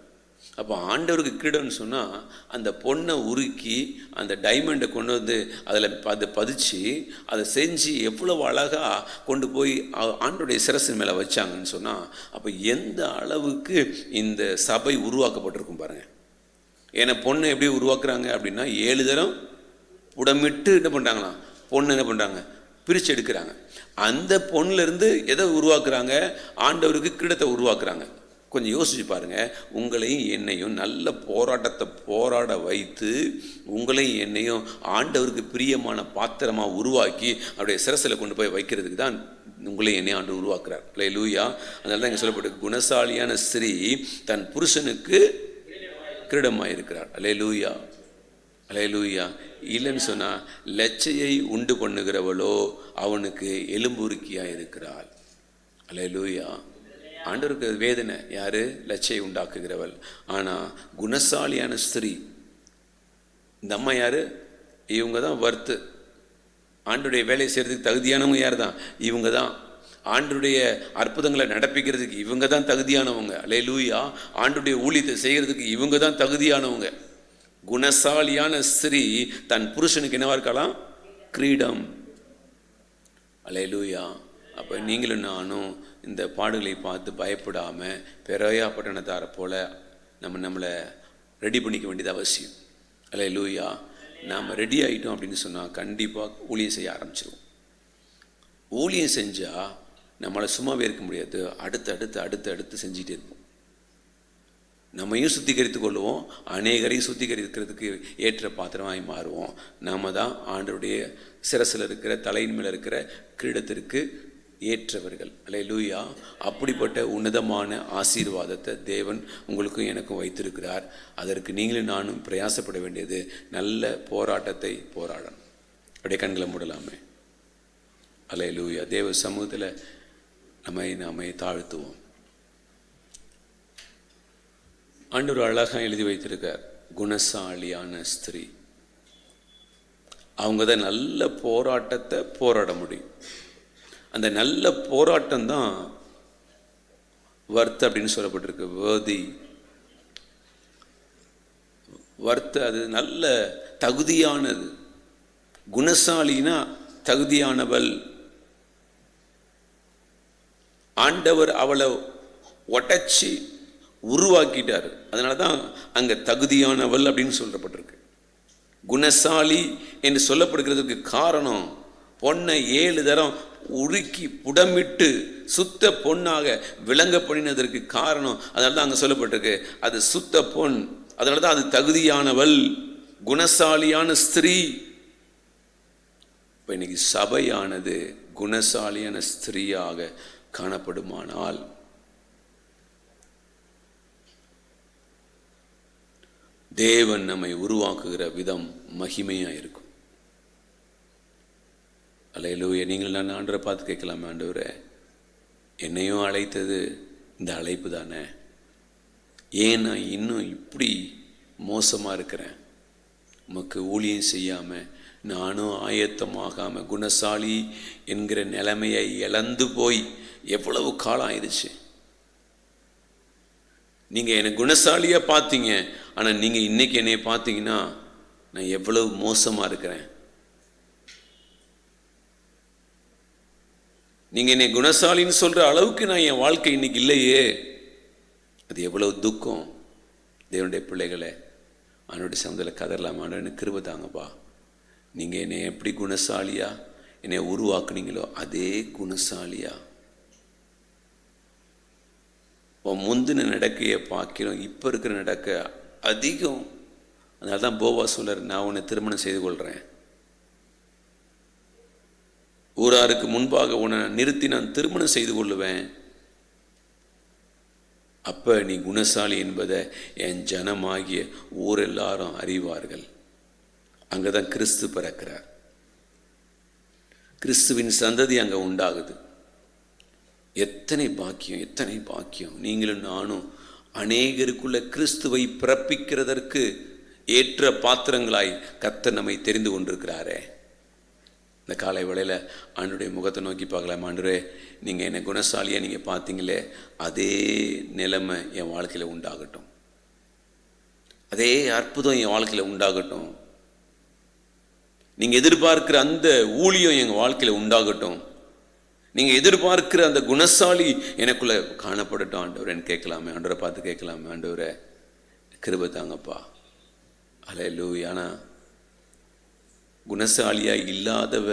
அப்போ ஆண்டவருக்கு கிரீடம்னு சொன்னால் அந்த பொண்ணை உருக்கி அந்த டைமண்டை கொண்டு வந்து அதில் பதிச்சு அதை செஞ்சு எவ்வளவு அழகாக கொண்டு போய் ஆண்டோடைய சிரசின் மேலே வச்சாங்கன்னு சொன்னால் அப்போ எந்த அளவுக்கு இந்த சபை உருவாக்கப்பட்டிருக்கும் பாருங்கள். ஏன்னா பொண்ணை எப்படி உருவாக்குறாங்க அப்படின்னா 7 தரம் புடமிட்டு என்ன பண்ணுறாங்களா? பொண்ணு என்ன பண்ணுறாங்க? பிரித்து எடுக்கிறாங்க. அந்த பொண்ணிலேருந்து எதை உருவாக்குறாங்க? ஆண்டவருக்கு கிரீடத்தை உருவாக்குறாங்க. கொஞ்சம் யோசிச்சு பாருங்கள். உங்களையும் என்னையும் நல்ல போராட்டத்தை போராட வைத்து உங்களையும் என்னையும் ஆண்டவருக்கு பிரியமான பாத்திரமாக உருவாக்கி அவருடைய சிரசில் கொண்டு போய் வைக்கிறதுக்கு தான் உங்களையும் என்னையும் ஆண்டவர் உருவாக்குறார். அல்லேலூயா. அதனால தான் இங்கே சொல்லப்பட்டு குணசாலியான ஸ்திரீ தன் புருஷனுக்கு கிரீடமாக இருக்கிறார். அல்லேலூயா. அல்லேலூயா. இல்லைன்னு சொன்னால் லச்சையை உண்டு பண்ணுகிறவளோ அவனுக்கு எலும்புருக்கியாக இருக்கிறாள். அல்லேலூயா. ஆண்டவருக்கு வேதனை யாரு? லச்சையை உண்டாக்குகிறவள். ஆனால் குணசாலியான ஸ்திரீ, இந்த அம்மா யாரு? இவங்க தான் வர்த்து. ஆண்டருடைய வேலையை செய்கிறதுக்கு தகுதியானவங்க யார் தான்? இவங்க தான். ஆண்டருடைய அற்புதங்களை நடப்பிக்கிறதுக்கு இவங்க தான் தகுதியானவங்க. அல்லேலூயா. ஆண்டருடைய ஊழியத்தை செய்கிறதுக்கு இவங்க தான் தகுதியானவங்க. குணசாலியான ஸ்திரீ தன் புருஷனுக்கு என்னவா இருக்கலாம்? கிரீடம். அல்லேலூயா. அப்போ நீங்களும் நானும் இந்த பாடுகளை பார்த்து பயப்படாமல் பெரோயா பட்டணத்தாரை போல் நம்மளை ரெடி பண்ணிக்க வேண்டியது அவசியம். அல்லேலூயா. நாம் ரெடி ஆகிட்டோம் அப்படின்னு சொன்னால் கண்டிப்பாக ஊழியம் செய்ய ஆரம்பிச்சிருவோம். ஊழியம் செஞ்சால் நம்மளை சும்மாவே இருக்க முடியாது. அடுத்து அடுத்து அடுத்து அடுத்து செஞ்சுட்டே இருப்போம். நம்மையும் சுத்திகரித்து கொள்வோம், அநேகரையும் சுத்திகரிக்கிறதுக்கு ஏற்ற பாத்திரமாய் மாறுவோம். நாம தான் ஆண்டவருடைய சிரசில் இருக்கிற, தலையின் மேல் இருக்கிற கிரீடத்திற்கு ஏற்றவர்கள். அல்லேலூயா. அப்படிப்பட்ட உன்னதமான ஆசீர்வாதத்தை தேவன் உங்களுக்கும் எனக்கும் வைத்திருக்கிறார். அதற்கு நீங்களும் நானும் பிரயாசப்பட வேண்டியது நல்ல போராட்டத்தை போராடணும். அப்படியே கண்களை மூடலாமே. அல்லேலூயா. தேவ சமூகத்தில் நம்மை தாழ்த்துவோம். ஆண்டவர் அழகாக எழுதி வைத்திருக்கார், குணசாலியான ஸ்திரீ. அவங்க தான் நல்ல போராட்டத்தை போராட முடியும். அந்த நல்ல போராட்டம் தான் வர்த் அப்படின்னு சொல்லப்பட்டிருக்கு. வேதி வர்த், அது நல்ல தகுதியானது. குணசாலினா தகுதியானவள். ஆண்டவர் அவளை ஒட்டச்சி உருவாக்கிட்டார். அதனால தான் அங்கே தகுதியானவள் அப்படின்னு சொல்லப்பட்டிருக்கு. குணசாலி என்று சொல்லப்படுகிறதுக்கு காரணம், பொண்ணை 7 தரம் உருக்கி புடமிட்டு சுத்த பொண்ணாக விளங்க பண்ணினதற்கு காரணம். அதனால தான் அங்கே சொல்லப்பட்டிருக்கு அது சுத்த பொன். அதனால தான் அது தகுதியானவள், குணசாலியான ஸ்திரீ. இப்போ இன்னைக்கு சபையானது குணசாலியான ஸ்திரீயாக காணப்படுமானால் தேவன் நம்மை உருவாக்குகிற விதம் மகிமையா இருக்கும். அல்லேலூயா. நீங்கள் நான் ஆண்டவரை பார்த்து கேட்கலாமே, ஆண்டவரே என்னையும் அழைத்தது இந்த அழைப்பு தானே, ஏன் நான் இன்னும் இப்படி மோசமாக இருக்கிறேன்? உமக்கு ஊழியம் செய்யாமல், நானும் ஆயத்தமாகாமல், குணசாலி என்கிற நிலைமையை இழந்து போய் எவ்வளவு காலம் ஆயிடுச்சு. நீங்கள் என்னை குணசாலியாக பார்த்தீங்க, ஆனால் நீங்கள் இன்னைக்கு என்னை பார்த்தீங்கன்னா நான் எவ்வளவு மோசமாக இருக்கிறேன். நீங்கள் என்னை குணசாலின்னு சொல்கிற அளவுக்கு நான் என் வாழ்க்கை இன்னைக்கு இல்லையே. அது எவ்வளவு துக்கம். தேவனுடைய பிள்ளைகளை அவனுடைய சமூகத்தில் கதறலாம், ஆண்டவனுக்கு கிருபை தாங்கப்பா. நீங்கள் என்னை எப்படி குணசாலியா என்னை உருவாக்குனீங்களோ அதே குணசாலியா முந்தின நடக்கையை பார்க்கிறோம், இப்போ இருக்கிற நடக்க அதிகம். அதனால தான் போவா சொல்றார், நான் உன்னை திருமணம் செய்து கொள்கிறேன், ஊராருக்கு முன்பாக உன்னை நிறுத்தி நான் திருமணம் செய்து கொள்ளுவேன். அப்போ நீ குணசாலி என்பதை என் ஜனமாகிய ஊர் எல்லாரும் அறிவார்கள். அங்கே தான் கிறிஸ்து பிறக்கிறார். கிறிஸ்துவின் சந்ததி அங்கே உண்டாகுது. எத்தனை பாக்கியம், எத்தனை பாக்கியம். நீங்களும் நானும் அநேகருக்குள்ள கிறிஸ்துவை பிறப்பிக்கிறதற்கு ஏற்ற பாத்திரங்களாய் கர்த்தர் நம்மை தெரிந்து கொண்டிருக்கிறாரே. இந்த காலை வேளையில் ஆண்டவருடைய முகத்தை நோக்கி பார்க்கலாம். ஆண்டவரே, நீங்கள் என்னை குணசாலியாக நீங்கள் பார்த்தீங்களே அதே நிலைமை என் வாழ்க்கையில் உண்டாகட்டும், அதே அற்புதம் என் வாழ்க்கையில் உண்டாகட்டும். நீங்கள் எதிர்பார்க்கிற அந்த ஊழியம் எங்கள் வாழ்க்கையில் உண்டாகட்டும். நீங்கள் எதிர்பார்க்கிற அந்த குணசாலி எனக்குள்ளே காணப்படட்டும் ஆண்டவரேன்னு கேட்கலாமே. ஆண்டவரை பார்த்து கேட்கலாமே, ஆண்டவரே கிருபை தாங்கப்பா. அல்லேலூயா. ஆனால் குணசாலியாக இல்லாதவ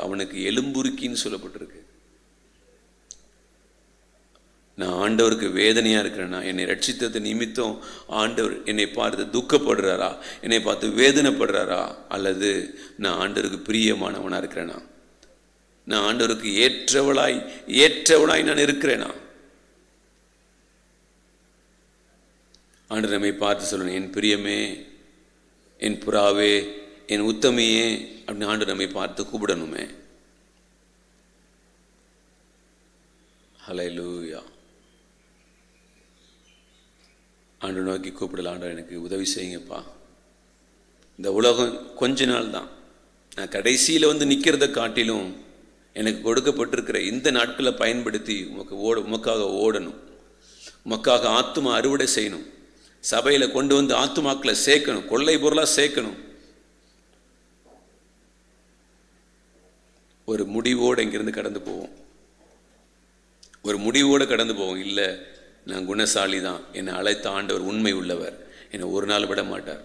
அவனுக்கு எலும்புருக்கின்னு சொல்லப்பட்டிருக்கு. நான் ஆண்டவருக்கு வேதனையாக இருக்கிறேன்னா, என்னை ரட்சித்தது நிமித்தம் ஆண்டவர் என்னை பார்த்து துக்கப்படுறாரா, என்னை பார்த்து வேதனைப்படுறாரா, அல்லது நான் ஆண்டவருக்கு பிரியமானவனாக இருக்கிறேனா, நான் ஆண்டவருக்கு ஏற்றவளாய் நான் இருக்கிறேனா? ஆண்டவர் நம்மை பார்த்து சொல்லணும், என் பிரியமே, என் புறாவே, என் உத்தமையே அப்படின்னு ஆண்டவர் நம்மை பார்த்து கூப்பிடணுமே. ஹல்லேலூயா. ஆண்டவர் நோக்கி கூப்பிடலாம், ஆண்டவர் எனக்கு உதவி செய்யுங்கப்பா. இந்த உலகம் கொஞ்ச நாள் தான். நான் கடைசியில் வந்து நிற்கிறத காட்டிலும் எனக்கு கொடுக்கப்பட்டிருக்கிற இந்த நாட்களை பயன்படுத்தி உமக்காக ஓடணும், உமக்காக ஆத்துமா அறுவடை செய்யணும், சபையில் கொண்டு வந்து ஆத்துமாக்களை சேர்க்கணும், கொள்ளை பொருளாக சேர்க்கணும். ஒரு முடிவோடு இங்கிருந்து கடந்து போவோம், ஒரு முடிவோடு கடந்து போவோம். இல்லை, நான் குணசாலி தான், என்னை அழைத்த ஆண்டவர் உண்மை உள்ளவர், என்னை ஒரு நாள் விட மாட்டார்.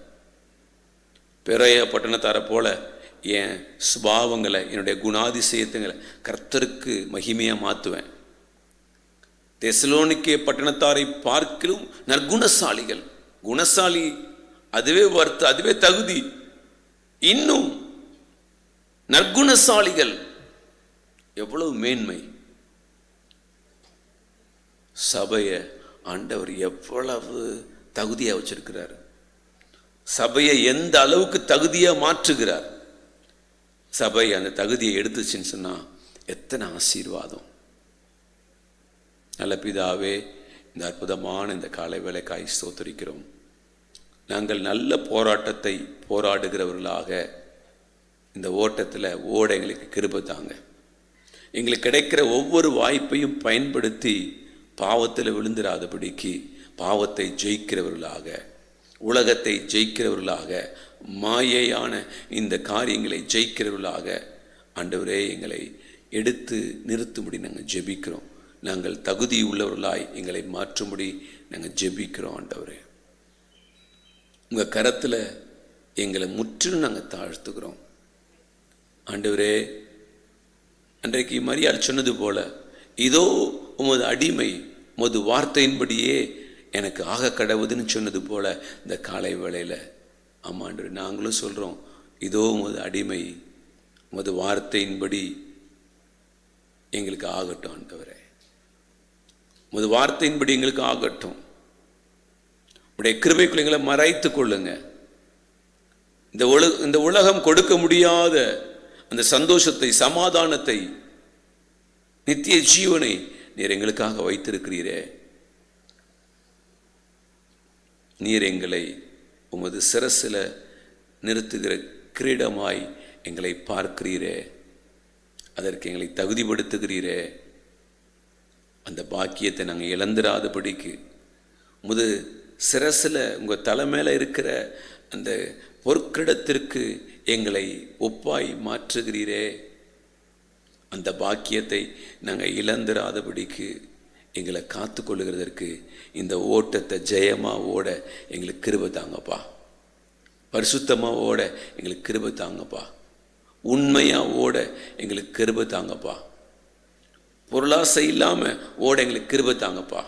பெரிய பட்டணத்தாரை போல என் சுபாவங்களை, என்னுடைய குணாதிசயத்துங்களை கர்த்தருக்கு மகிமையாக மாற்றுவேன். தெசலோனிக்கே பட்டணத்தாரை பார்க்கிலும் நற்குணசாலிகள். குணசாலி அதுவே வர்த்து, அதுவே தகுதி. இன்னும் நற்குணசாலிகள் எவ்வளவு மேன்மை. சபையை ஆண்டவர் எவ்வளவு தகுதியாக வச்சிருக்கிறார். சபையை எந்த அளவுக்கு தகுதியாக மாற்றுகிறார். சபை அந்த தகுதியை எடுத்துச்சுன்னு சொன்னா எத்தனை ஆசீர்வாதம். நல்ல பிதாவே, இந்த அற்புதமான இந்த காலை வேளைக்காய் ஸ்தோத்திரிக்கிறோம். நாங்கள் நல்ல போராட்டத்தை போராடுகிறவர்களாக இந்த ஓட்டத்தில் ஓட எங்களுக்கு கிருபை தாங்க. எங்களுக்கு கிடைக்கிற ஒவ்வொரு வாய்ப்பையும் பயன்படுத்தி பாவத்தில் விழுந்துடாதபடிக்கு பாவத்தை ஜெயிக்கிறவர்களாக, உலகத்தை ஜெயிக்கிறவர்களாக, மாயையான இந்த காரியங்களை ஜெயிக்கிறவர்களாக ஆண்டவரே எங்களை எடுத்து நிறுத்தும்படி நாங்கள் ஜெபிக்கிறோம். நாங்கள் தகுதி உள்ளவர்களாய் எங்களை மாற்றும்படி நாங்கள் ஜெபிக்கிறோம். ஆண்டவரே, உங்கள் கரத்தில் எங்களை முற்றிலும் நாங்கள் தாழ்த்துக்கிறோம். ஆண்டவரே, அன்றைக்கு மரியாள் சொன்னது போல, இதோ உமது அடிமை உமது வார்த்தையின்படியே எனக்கு ஆக கடவுதுன்னு சொன்னது போல இந்த காலை வேளையில் ஆமாண்டு நாங்களும் சொல்கிறோம், இதோ உமது அடிமை உமது வார்த்தையின்படி எங்களுக்கு ஆகட்டும். ஆண்டவரே, உமது வார்த்தையின்படி எங்களுக்கு ஆகட்டும். உடைய கிருபைக்குள்ள எங்களை மறைத்து கொள்ளுங்க. இந்த உலகம் கொடுக்க முடியாத அந்த சந்தோஷத்தை, சமாதானத்தை, நித்திய ஜீவனை நீர் எங்களுக்காக வைத்திருக்கிறீரே. நீர் எங்களை உமது சிரசில் நிறுத்துகிற கிரீடமாய் எங்களை பார்க்கிறீரே. அதற்கு எங்களை தகுதிப்படுத்துகிறீரே. அந்த பாக்கியத்தை நாங்கள் இழந்துடாதபடிக்கு உமது சிரசில் உங்கள் தலை மேலே இருக்கிற அந்த பொற்கிடத்திற்கு எங்களை ஒப்பாய் மாற்றுகிறீரே. அந்த பாக்கியத்தை நாங்கள் இழந்துடாதபடிக்கு எங்களை காத்து கொள்ளுகிறதற்கு இந்த ஓட்டத்தை ஜெயமாக ஓட எங்களுக்கு கிருபை தாங்கப்பா. பரிசுத்தமாக ஓட எங்களுக்கு கிருபை தாங்கப்பா. உண்மையாக ஓட எங்களுக்கு கிருபை தாங்கப்பா. பொருளாசை இல்லாமல் ஓட எங்களுக்கு கிருபை தாங்கப்பா.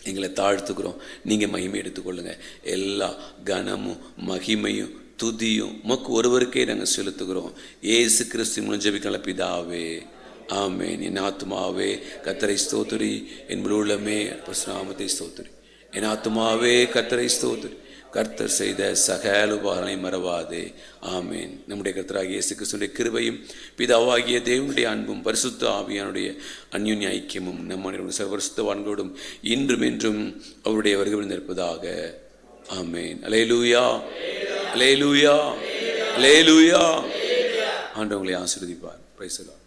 எங்களை தாழ்த்துக்கிறோம். நீங்கள் மகிமை எடுத்துக்கொள்ளுங்க. எல்லா கனமும் மகிமையும் துதியும் உமக்கு ஒருவருக்கே நாங்கள் செலுத்துகிறோம். இயேசு கிறிஸ்து மூலம் ஜெபிக்கிற பிதாவே, ஆமென். என் ஆத்துமாவே கர்த்தரை ஸ்தோத்திரி, என் முழு உள்ளமே நாமத்தை ஸ்தோத்திரி. என் ஆத்துமாவே கர்த்தரை ஸ்தோத்திரி, கர்த்தர் செய்த சகல உபகாரங்களை மறவாதே. ஆமேன். நம்முடைய கர்த்தராகிய இயேசு கிறிஸ்துவின் கிருபையும் பிதாவாகிய தேவனுடைய அன்பும் பரிசுத்த ஆவியானுடைய அந்யோன்ய ஐக்கியமும் நம்முடைய சர்வபரிசுத்தவான்களோடும் இன்றும் என்றும் அவருடைய வருகையில் நிற்பதாக. ஆமேன். அல்லேலூயா, அல்லேலூயா, அல்லேலூயா. ஆண்டவர்களை ஆசீர்வதிப்பார். Praise the Lord.